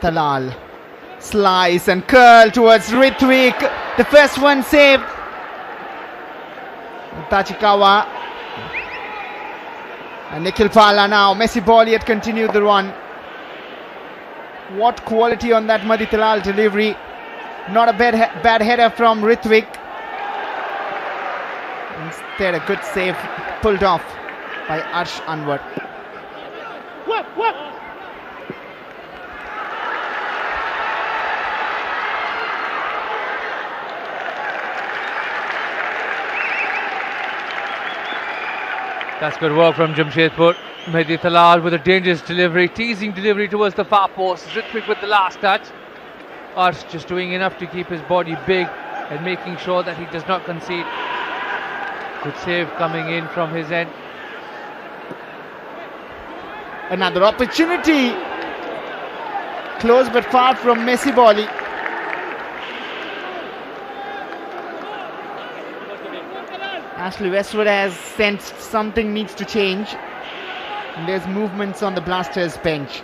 Talal, slice and curl towards Ritwik. The first one saved. Tachikawa and Nikhil Pala now. Messi Bolliot continued the run. What quality on that Mahdi Talal delivery. Not a bad header from Ritwik. Instead a good save pulled off by Arsh Anwar. That's good work from Jamshedpur. Mahdi Talal with a dangerous delivery, teasing delivery towards the far post. Ritwik with the last touch. Arsh just doing enough to keep his body big and making sure that he does not concede. Good save coming in from his end. Another opportunity. Close but far from Messi Bolli. Ashley Westwood has sensed something needs to change. And there's movements on the Blasters bench.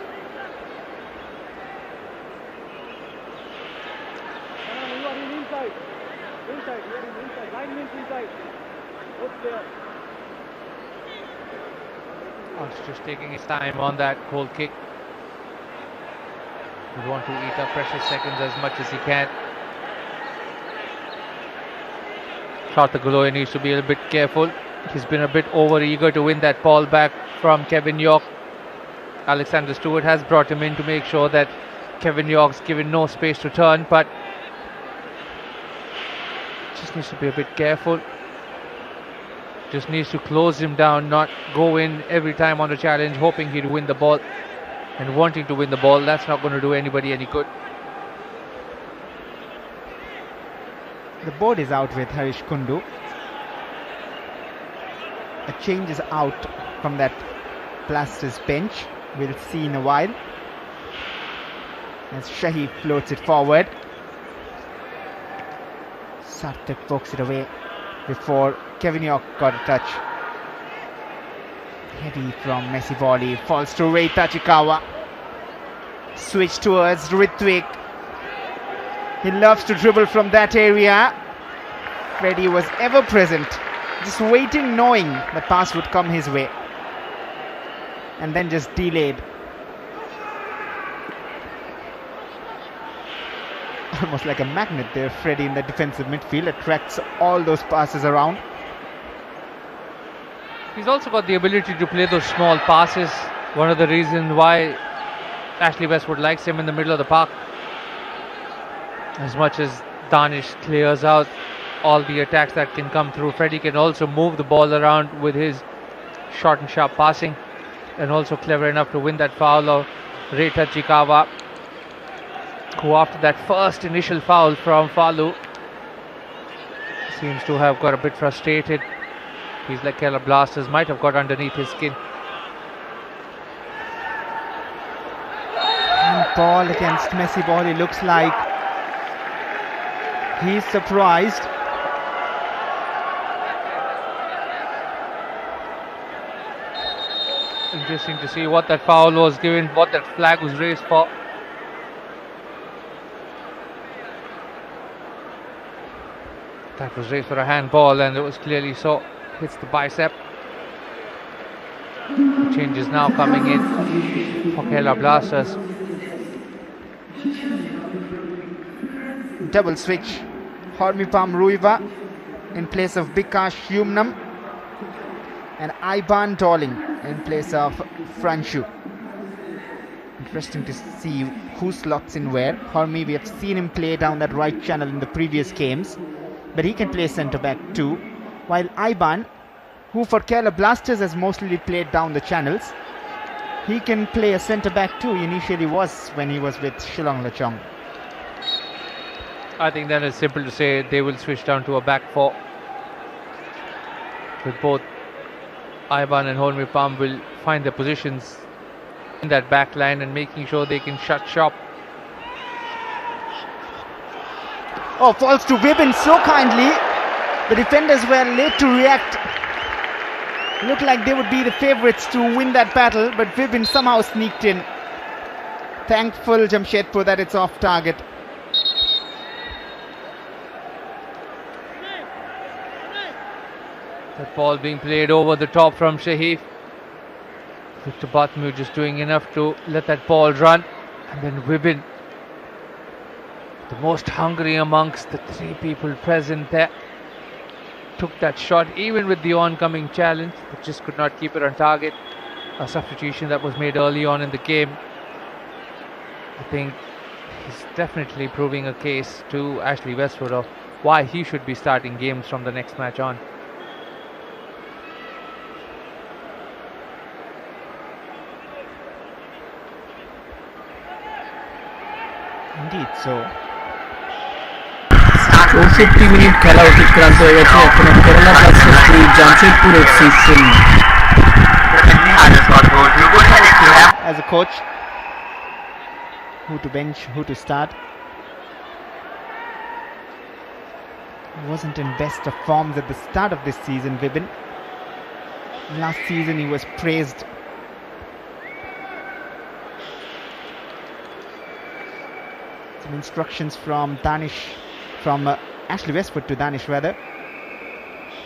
Arsh just taking his time on that goal kick. Would want to eat up precious seconds as much as he can. Thought the Galoya needs to be a little bit careful. He's been a bit over eager to win that ball back from Kevin York. Alexander Stewart has brought him in to make sure that Kevin York's given no space to turn, but just needs to be a bit careful. Just needs to close him down, not go in every time on a challenge hoping he'd win the ball and wanting to win the ball. That's not going to do anybody any good. The board is out with Harish Kundu. A change is out from that Blasters bench. We'll see in a while. As Shahi floats it forward. Sarthak pokes it away before Kevin York got a touch. Heavy from Messi Bolli. Falls to Ray Tachikawa. Switch towards Ritwik. He loves to dribble from that area. Freddie was ever present, just waiting, knowing the pass would come his way, and then just delayed. Almost like a magnet there, Freddie in the defensive midfield, attracts all those passes around. He's also got the ability to play those small passes. One of the reasons why Ashley Westwood likes him in the middle of the park. As much as Danish clears out all the attacks that can come through, Freddie can also move the ball around with his short and sharp passing, and also clever enough to win that foul of Reita Chikawa, who after that first initial foul from Falu seems to have got a bit frustrated. He's like Kerala Blasters might have got underneath his skin. ball against Messi ball. It looks like he's surprised. Interesting to see what that foul was given, what that flag was raised for. That was raised for a handball, and it was clearly so. Hits the bicep. Changes now coming in for Kerala Blasters. Double switch. Hormipam Ruiva in place of Bikash Humnam, and Iban Darling in place of Franshu. Interesting to see who slots in where. Hormi, we have seen him play down that right channel in the previous games, but he can play centre back too. While Iban, who for Kerala Blasters has mostly played down the channels, he can play a centre back too. He initially was when he was with Shillong Lachong. I think that is simple to say. They will switch down to a back four, with both Iban and Hormipam will find their positions in that back line and making sure they can shut shop. Oh, falls to Vibin so kindly. The defenders were late to react. Looked like they would be the favourites to win that battle, but Vibin somehow sneaked in. Thankful Jamshedpur that it's off target. That ball being played over the top from Shahif. Victor Batmu just doing enough to let that ball run. And then Vibin, the most hungry amongst the three people present there, took that shot even with the oncoming challenge, but just could not keep it on target. A substitution that was made early on in the game. I think he's definitely proving a case to Ashley Westwood of why he should be starting games from the next match on. Indeed, so 64 minute খেলা অতিক্রান্ত হয়ে গেছে। এখনো Kerala Blasters 3, Jamshedpur FC 0। as a coach, who to bench, who to start. He wasn't in best of forms at the start of this season, Vibin. Last season he was praised. Some instructions from Danish, from Ashley Westwood to Danish rather,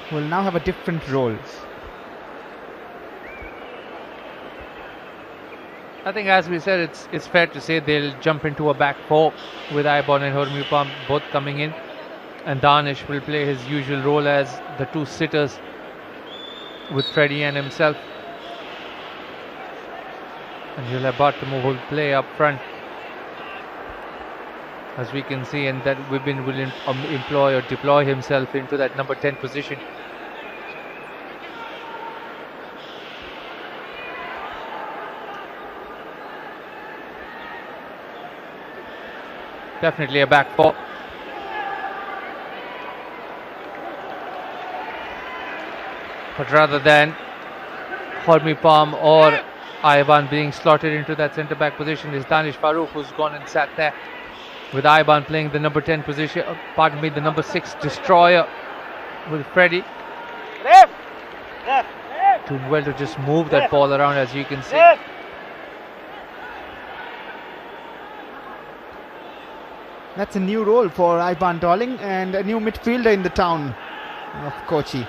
who will now have a different role. I think, as we said, it's fair to say they'll jump into a back four with Iban and Hormipam both coming in, and Danish will play his usual role as the two sitters with Freddie and himself, and he'll have Bartamo who will play up front, as we can see, and that Vibin will employ or deploy himself into that number 10 position. Definitely a back four. But rather than Hormipam or Iban being slotted into that centre back position, is Danish Farooq, who's gone and sat there, with Iban playing the number 10 position, pardon me, the number 6 destroyer with Freddie. Doing well to just move that ball around, as you can see. That's a new role for Iban Darling and a new midfielder in the town of Kochi.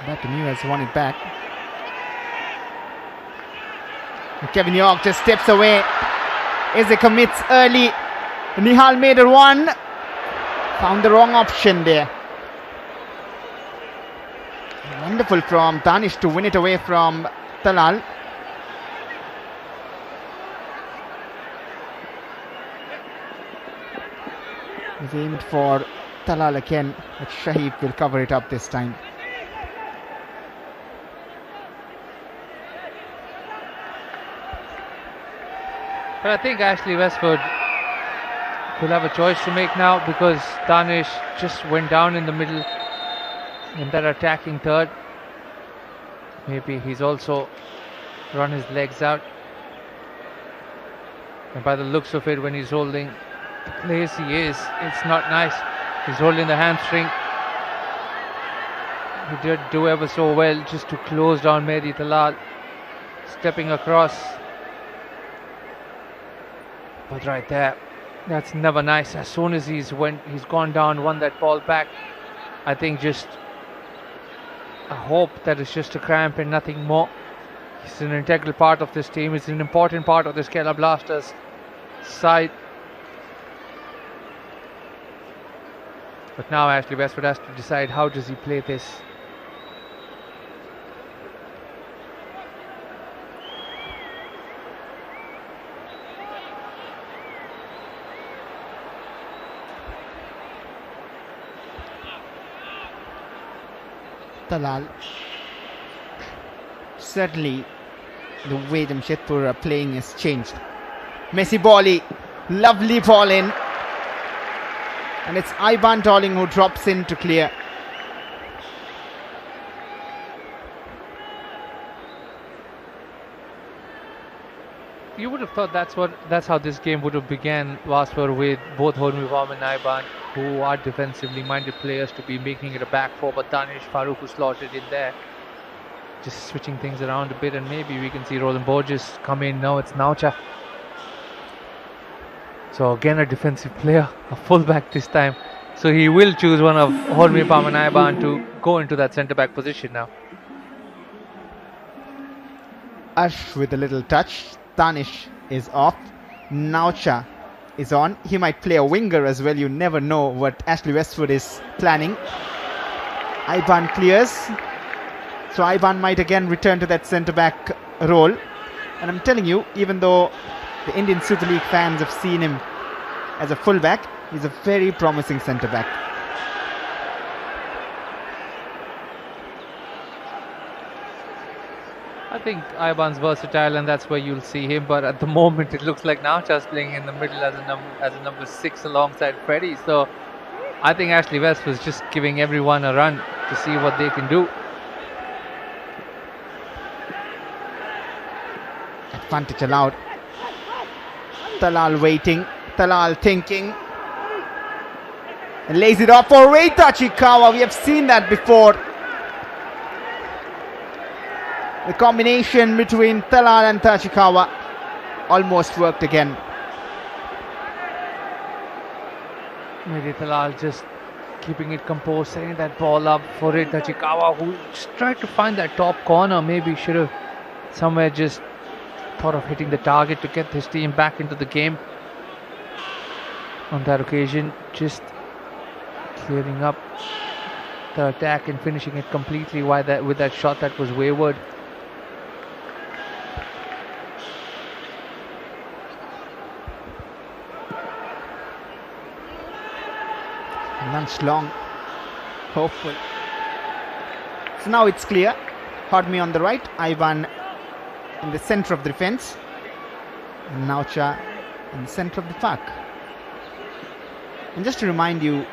Bartemu has won it back. And Kevin York just steps away. Eze commits early. Nihal made a run. Found the wrong option there. Wonderful from Danish to win it away from Talal. He's aimed for Talal again, but Shahid will cover it up this time. But I think Ashley Westwood will have a choice to make now, because Danish just went down in the middle in that attacking third. Maybe he's also run his legs out. And by the looks of it, when he's holding the place he is, it's not nice. He's holding the hamstring. He did do ever so well just to close down Mehdi Talal, stepping across. But right there, that's never nice. As soon as he's gone down, won that ball back, I think just I hope that it's just a cramp and nothing more. He's an integral part of this team. He's an important part of this Kerala Blasters side. But now Ashley Westwood has to decide how does he play this. Talal. Certainly, the way Jamshedpur are playing has changed. Messi Bali, lovely ball in. And it's Iban Tolling who drops in to clear. You would have thought that's how this game would have began, Vaswar, with both Hormivam and Iban, who are defensively minded players, to be making it a back four, but Danish Farooq who slotted in there, just switching things around a bit, and maybe we can see Roland Borges come in. Now it's Naucha. So again a defensive player, a fullback this time. So he will choose one of Hormivam and Iban to go into that centre back position now. Ash with a little touch. Danish is off. Naucha is on. He might play a winger as well. You never know what Ashley Westwood is planning. Iban clears. So Iban might again return to that centre-back role. And I'm telling you, even though the Indian Super League fans have seen him as a full-back, he's a very promising centre-back. I think Iban's versatile and that's where you'll see him, but at the moment it looks like Naucha's playing in the middle as a number 6 alongside Freddie. So I think Ashley West was just giving everyone a run to see what they can do. Advantage allowed. Talal waiting. Talal thinking. And lays it off for Ray Tachikawa. We have seen that before. The combination between Talal and Tachikawa almost worked again. Maybe Talal just keeping it composed, setting that ball up for Ray Tachikawa, who just tried to find that top corner. Maybe should have somewhere just thought of hitting the target to get his team back into the game. On that occasion, just clearing up the attack and finishing it completely with that shot that was wayward. Lunch long, hopeful. So now it's clear. Hodmi on the right, Ivan in the center of the defense, and Naucha in the center of the park. And just to remind you,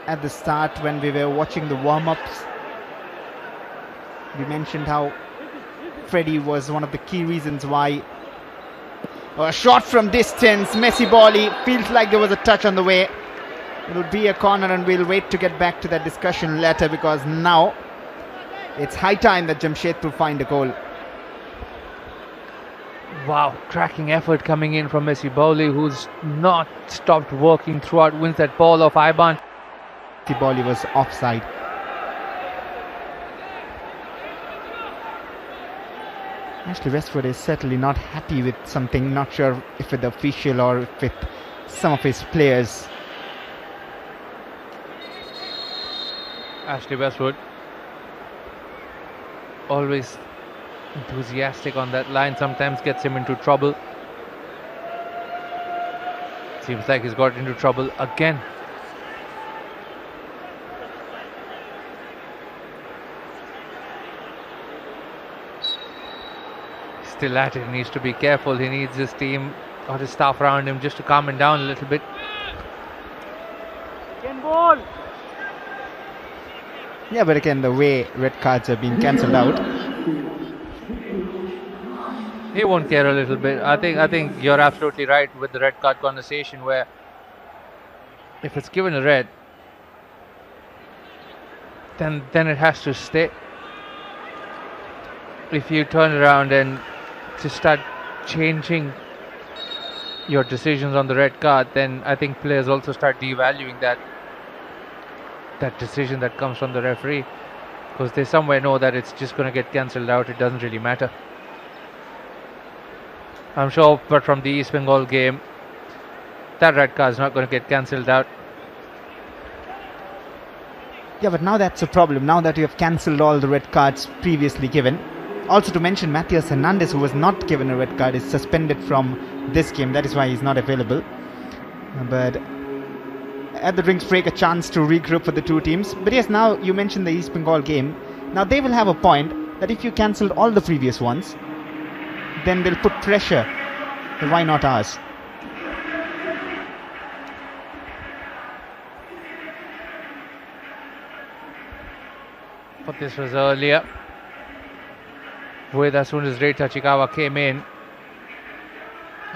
at the start when we were watching the warm-ups, we mentioned how Freddie was one of the key reasons why. A shot from distance, Messi Bali, feels like there was a touch on the way. It'll be a corner and we'll wait to get back to that discussion later, because now it's high time that Jamshedpur find a goal. Wow, cracking effort coming in from Messi Bali, who's not stopped working throughout, wins that ball off Iban. Messi Bali was offside. Ashley Westwood is certainly not happy with something, not sure if with the official or with some of his players. Ashley Westwood, always enthusiastic on that line, sometimes gets him into trouble. Seems like he's got into trouble again. Still at it, he needs to be careful. He needs his team or his staff around him just to calm him down a little bit. Yeah, but again, the way red cards are being cancelled out. He won't care a little bit. I think you're absolutely right with the red card conversation, where if it's given a red, then it has to stay. If you turn around and just start changing your decisions on the red card, then I think players also start devaluing that decision that comes from the referee, because they somewhere know that it's just going to get cancelled out. It doesn't really matter. I'm sure, but from the East Bengal game, that red card is not going to get cancelled out. Yeah, but now that's a problem. Now that you have cancelled all the red cards previously given. Also to mention, Matthias Hernandez, who was not given a red card, is suspended from this game. That is why he's not available. But at the drinks break, a chance to regroup for the two teams. But yes, now you mentioned the East Bengal game. Now they will have a point that if you cancelled all the previous ones, then they'll put pressure. So why not ours? But this was earlier, with as soon as Rei Tachikawa came in,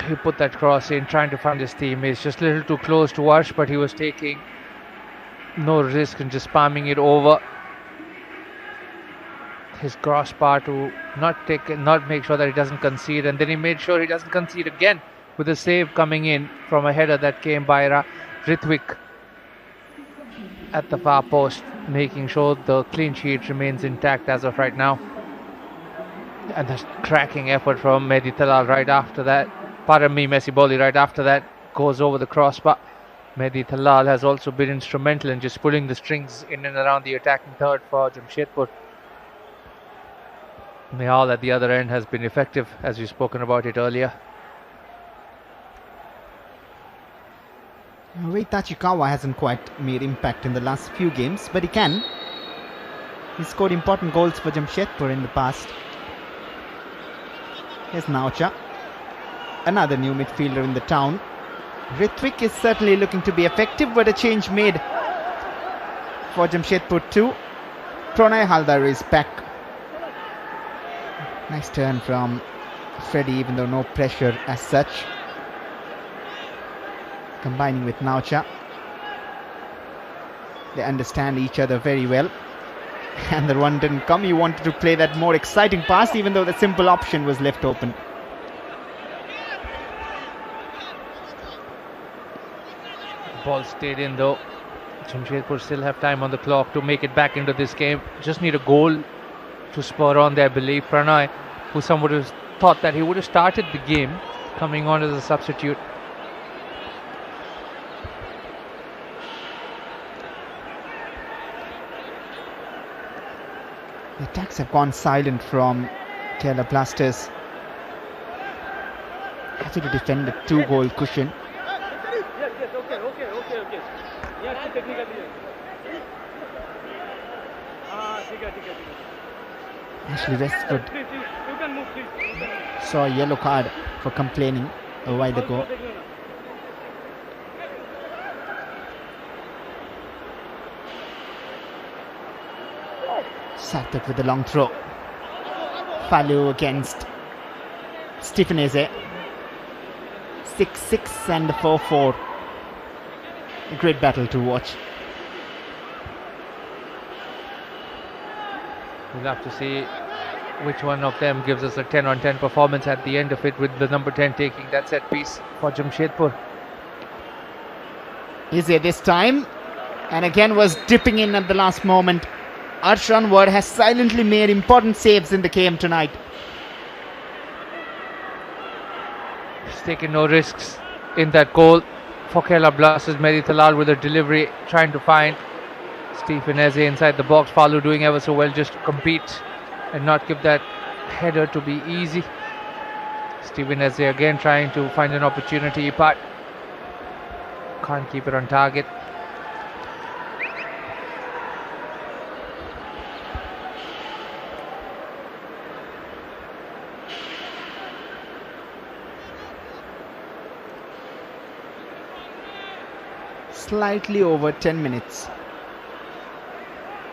he put that cross in, trying to find his teammates. Just a little too close to Arsh, but he was taking no risk and just palming it over his crossbar to not make sure that he doesn't concede, and then he made sure he doesn't concede again with a save coming in from a header that came by Ritwik at the far post, making sure the clean sheet remains intact as of right now. And the cracking effort from Mehdi Talal right after that. Pardon me, Messi Boli right after that goes over the crossbar. Mehdi Talal has also been instrumental in just pulling the strings in and around the attacking third for Jamshedpur. Nihal at the other end has been effective, as we've spoken about it earlier. Rei Tachikawa hasn't quite made impact in the last few games, but he can. He scored important goals for Jamshedpur in the past. Here's Naucha, another new midfielder in the town. Ritwik is certainly looking to be effective, but a change made for Jamshedpur too. Pranay Haldar is back. Nice turn from Freddie, even though no pressure as such. Combining with Naucha. They understand each other very well. And the run didn't come. He wanted to play that more exciting pass, even though the simple option was left open. Ball stayed in though. Jamshedpur still have time on the clock to make it back into this game. Just need a goal to spur on their belief. Pranay, who some would have thought that he would have started the game, coming on as a substitute. The attacks have gone silent from Kerala Blasters. Happy to defend a 2-goal cushion. Ashley Westwood saw a yellow card for complaining a while ago. Sarthak with a long throw. Falu against Stephen Eze. 6-6 and 4-4. A great battle to watch. We'll have to see which one of them gives us a 10-on-10 performance at the end of it, with the number 10 taking that set piece for Jamshedpur. Eze this time, and again was dipping in at the last moment. Arsh Anwar has silently made important saves in the game tonight. He's taken no risks in that goal for Kerala Blasters. Mehdi Talal with a delivery, trying to find Stephen Eze inside the box. Falu doing ever so well just to compete and not give that header to be easy. Stephen Eze again trying to find an opportunity, but can't keep it on target. Slightly over 10 minutes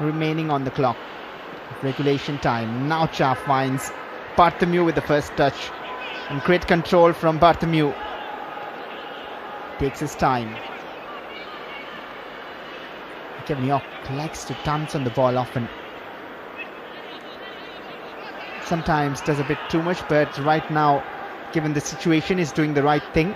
remaining on the clock. Regulation time. Now Cha finds Bartholomew with the first touch. And great control from Bartholomew. Takes his time. Kevin York likes to dance on the ball often. Sometimes does a bit too much, but right now, given the situation, is doing the right thing.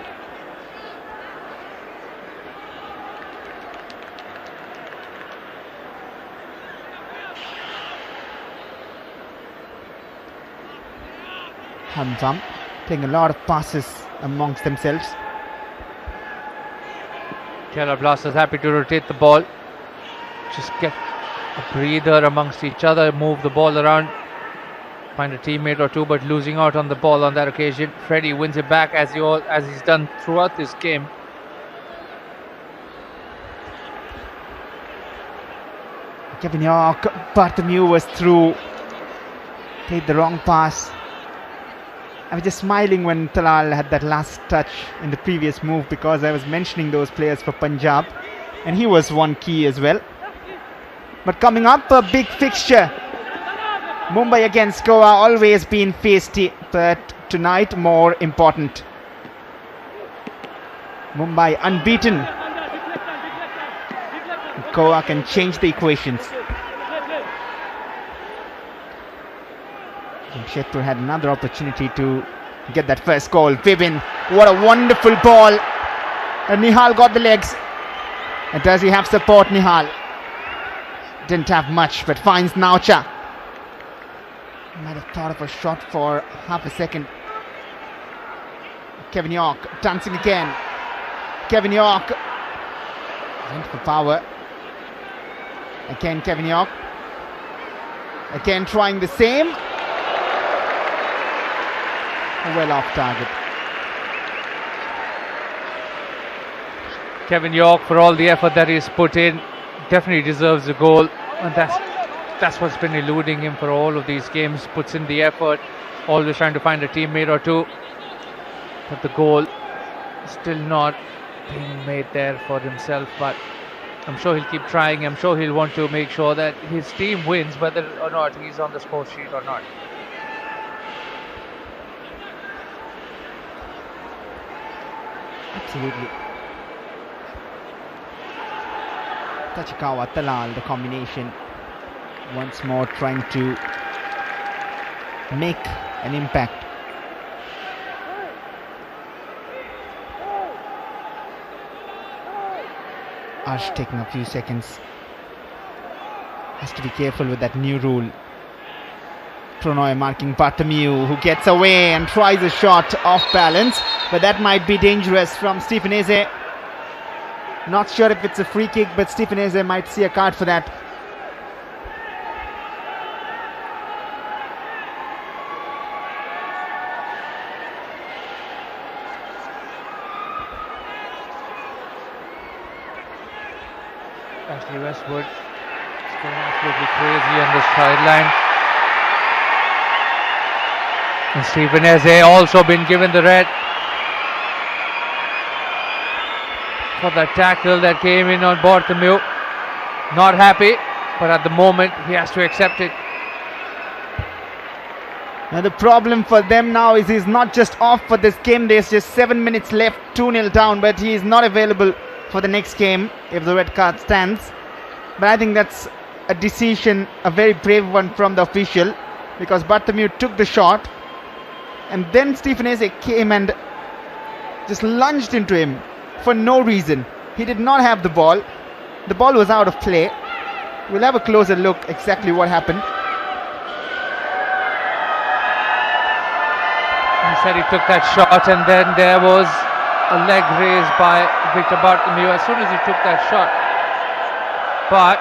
Hamzam playing a lot of passes amongst themselves. Kerala Blasters happy to rotate the ball. Just get a breather amongst each other, move the ball around, find a teammate or two, but losing out on the ball on that occasion. Freddie wins it back as he's done throughout this game. Kevin York, Bartholomew was through. Played the wrong pass. I was just smiling when Talal had that last touch in the previous move, because I was mentioning those players for Punjab, and he was one key as well. But coming up, a big fixture. Mumbai against Goa, always been feisty, but tonight more important. Mumbai unbeaten. Goa can change the equations. Jamshedpur had another opportunity to get that first goal. Vibin, what a wonderful ball. And Nihal got the legs. And does he have support, Nihal? Didn't have much, but finds Naucha. Might have thought of a shot for half a second. Kevin York dancing again. Kevin York went for power. Again Kevin York. Again trying the same. Well off target. Kevin York, for all the effort that he's put in, definitely deserves a goal, and that's what's been eluding him for all of these games. Puts in the effort, always trying to find a teammate or two, but the goal still not being made there for himself. But I'm sure he'll keep trying. I'm sure he'll want to make sure that his team wins, whether or not he's on the score sheet or not. Absolutely. Tachikawa, Talal, the combination. Once more trying to make an impact. Ash taking a few seconds. Has to be careful with that new rule. Pronoy marking Bartholomew, who gets away and tries a shot off balance, but that might be dangerous from Stephen Eze. Not sure if it's a free kick, but Stephen Eze might see a card for that. Ashley Westwood is going absolutely crazy on this sideline. And Stephen Eze also been given the red for that tackle that came in on Bartholomew. Not happy, but at the moment he has to accept it. Now the problem for them now is he's not just off for this game. There's just 7 minutes left, 2-0 down, but he is not available for the next game if the red card stands. But I think that's a decision, a very brave one from the official, because Bartholomew took the shot and then Stephen Eze came and just lunged into him for no reason. He did not have the ball. The ball was out of play. We'll have a closer look exactly what happened. He said he took that shot, and then there was a leg raised by Victor Bartholomew as soon as he took that shot. But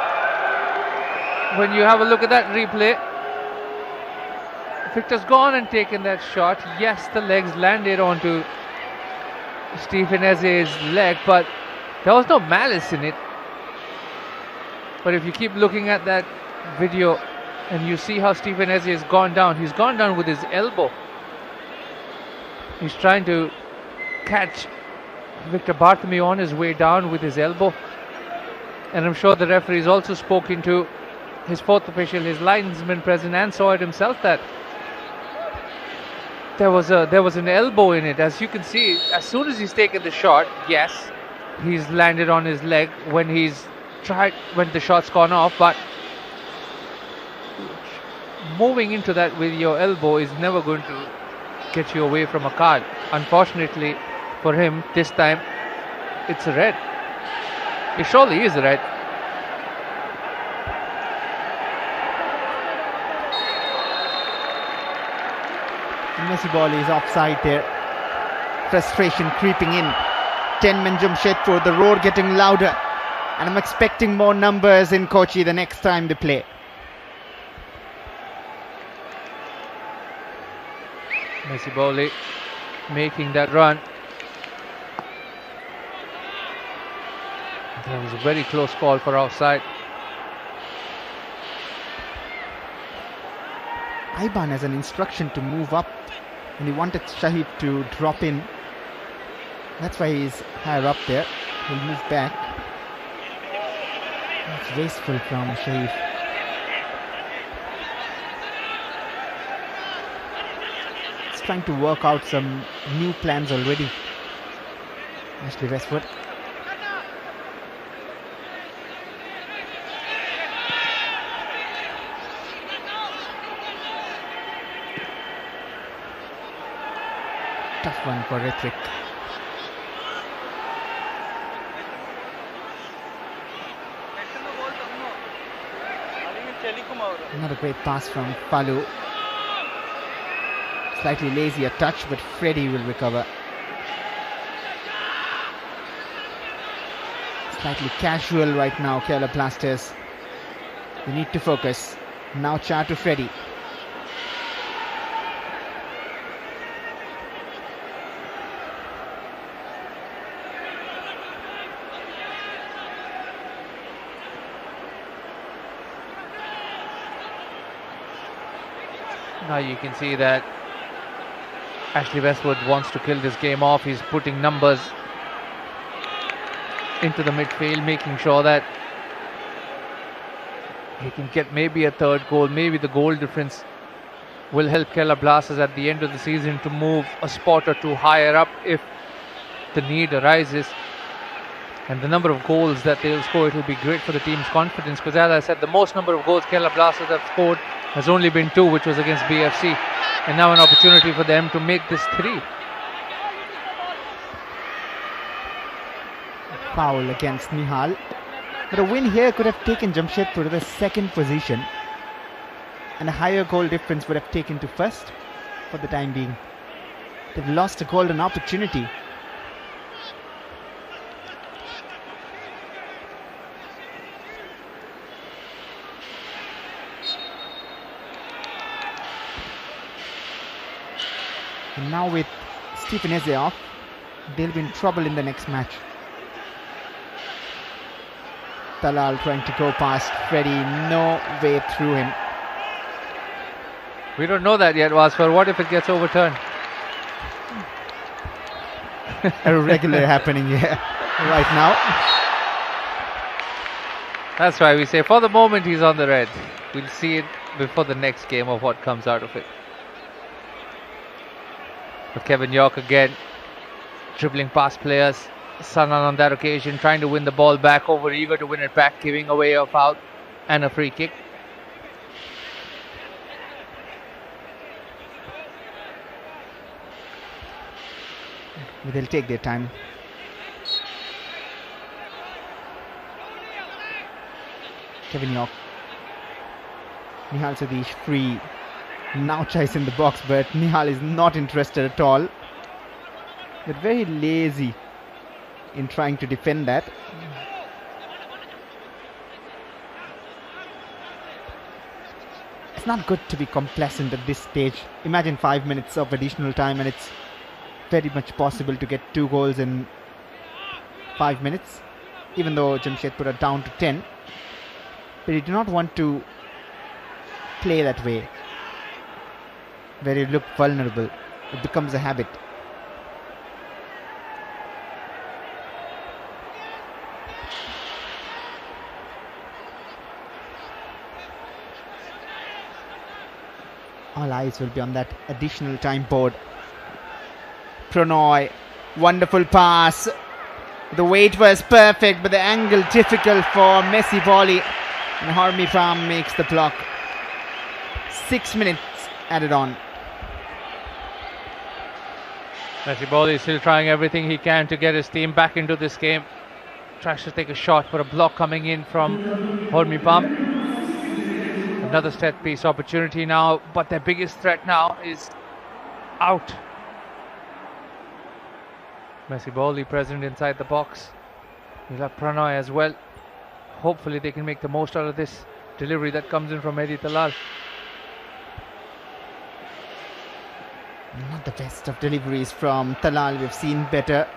when you have a look at that replay, Victor's gone and taken that shot. Yes, the legs landed onto Stephen Eze's leg, but there was no malice in it. But if you keep looking at that video and you see how Stephen Eze has gone down, he's gone down with his elbow. He's trying to catch Victor Bartholomew on his way down with his elbow. And I'm sure the referee is also spoken to his fourth official, his linesman present, and saw it himself that there was an elbow in it. As you can see, as soon as he's taken the shot, yes, he's landed on his leg when the shot's gone off, but moving into that with your elbow is never going to get you away from a card. Unfortunately for him, this time it's a red. It surely is a red. Messi ball is offside there. Frustration creeping in. 10-men Jamshedpur, the roar getting louder. And I'm expecting more numbers in Kochi the next time they play. Messi Bowley making that run. That was a very close call for offside. Aiban has an instruction to move up, and he wanted Shahid to drop in. That's why he's higher up there. He'll move back. It's wasteful from Shahid. He's trying to work out some new plans already. Ashley Westwood. Tough one for Rithwik. Another great pass from Palu. Slightly lazy a touch, but Freddie will recover. Slightly casual right now, Kerala Blasters. They need to focus. Now Char to Freddie. Now you can see that Ashley Westwood wants to kill this game off. He's putting numbers into the midfield, making sure that he can get maybe a third goal. Maybe the goal difference will help Kerala Blasters at the end of the season to move a spot or two higher up if the need arises. And the number of goals that they'll score, it will be great for the team's confidence, because as I said, the most number of goals Kerala Blasters have scored has only been 2, which was against BFC, and now an opportunity for them to make this 3. Foul against Nihal. But a win here could have taken Jamshedpur to the second position, and a higher goal difference would have taken to first for the time being. They've lost a golden opportunity. And now with Stephen Eze off, they'll be in trouble in the next match. Talal trying to go past Freddie, no way through him. We don't know that yet, Wasfar. What if it gets overturned? A regular happening here right now. That's why we say for the moment he's on the red. We'll see it before the next game of what comes out of it. But Kevin York again dribbling past players. Sanan on that occasion trying to win the ball back, over eager to win it back, giving away a foul and a free kick. They'll take their time. Kevin York. Nihal Sadish free. Now Chais in the box, but Nihal is not interested at all. But very lazy in trying to defend that. It's not good to be complacent at this stage. Imagine 5 minutes of additional time and it's very much possible to get 2 goals in 5 minutes, even though Jamshedpur are down to 10. But you do not want to play that way, where you look vulnerable. It becomes a habit. All eyes will be on that additional time board. Prannoy, wonderful pass. The weight was perfect, but the angle difficult for Messi Boli. And Hormi Farm makes the block. 6 minutes added on. Messi Boli is still trying everything he can to get his team back into this game. Tries to take a shot for a block coming in from Hormi Farm. Another set piece opportunity now, but their biggest threat now is out. Messi Boli present inside the box. You'll have Prannoy as well. Hopefully they can make the most out of this delivery that comes in from Eddie Talal. Not the best of deliveries from Talal. We've seen better.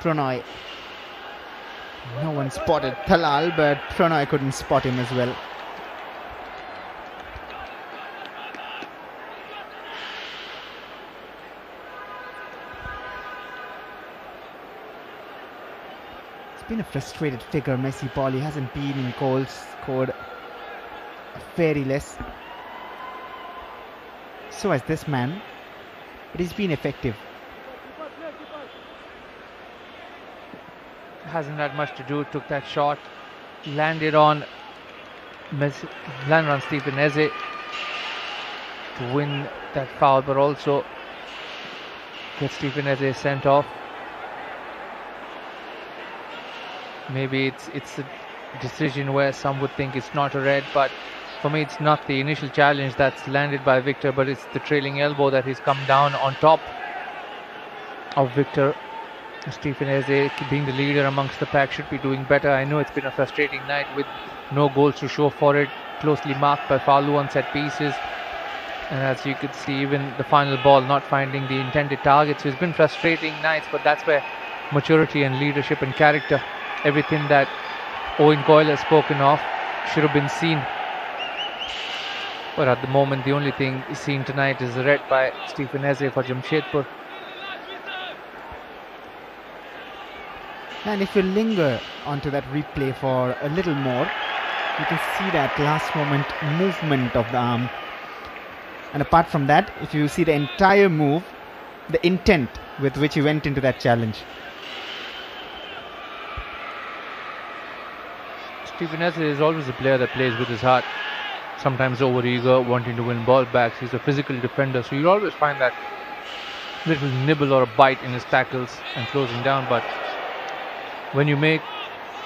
Prannoy. No one spotted Talal, but Prannoy couldn't spot him as well. It's been a frustrated figure. Messi Boli hasn't been in goals, scored very less. So has this man, but he's been effective. Hasn't had much to do. Took that shot, landed on Stephen Eze to win that foul, but also get Stephen Eze sent off. Maybe it's a decision where some would think it's not a red, but for me it's not the initial challenge that's landed by Victor, but it's the trailing elbow that he's come down on top of Victor. Stephen Eze, being the leader amongst the pack, should be doing better. I know it's been a frustrating night with no goals to show for it, closely marked by Falu on set pieces, and as you could see, even the final ball not finding the intended target. So it's been frustrating nights, but that's where maturity and leadership and character, everything that Owen Coyle has spoken of, should have been seen. But at the moment, the only thing seen tonight is a red by Stephen Eze for Jamshedpur. And if you linger onto that replay for a little more, you can see that last moment movement of the arm. And apart from that, if you see the entire move, the intent with which he went into that challenge. Stephen Eze is always a player that plays with his heart. Sometimes over-eager, wanting to win ball backs. He's a physical defender, so you'll always find that little nibble or a bite in his tackles and closing down. But when you make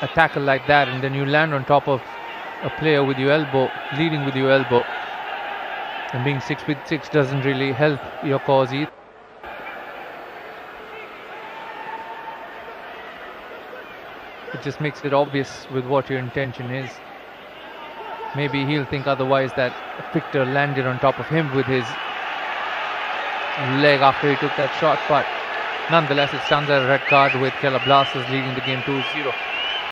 a tackle like that and then you land on top of a player with your elbow, leading with your elbow, and being 6'6" doesn't really help your cause either. It just makes it obvious with what your intention is. Maybe he'll think otherwise, that Victor landed on top of him with his leg after he took that shot, but nonetheless, it stands as a red card with Keller Blasters leading the game 2-0.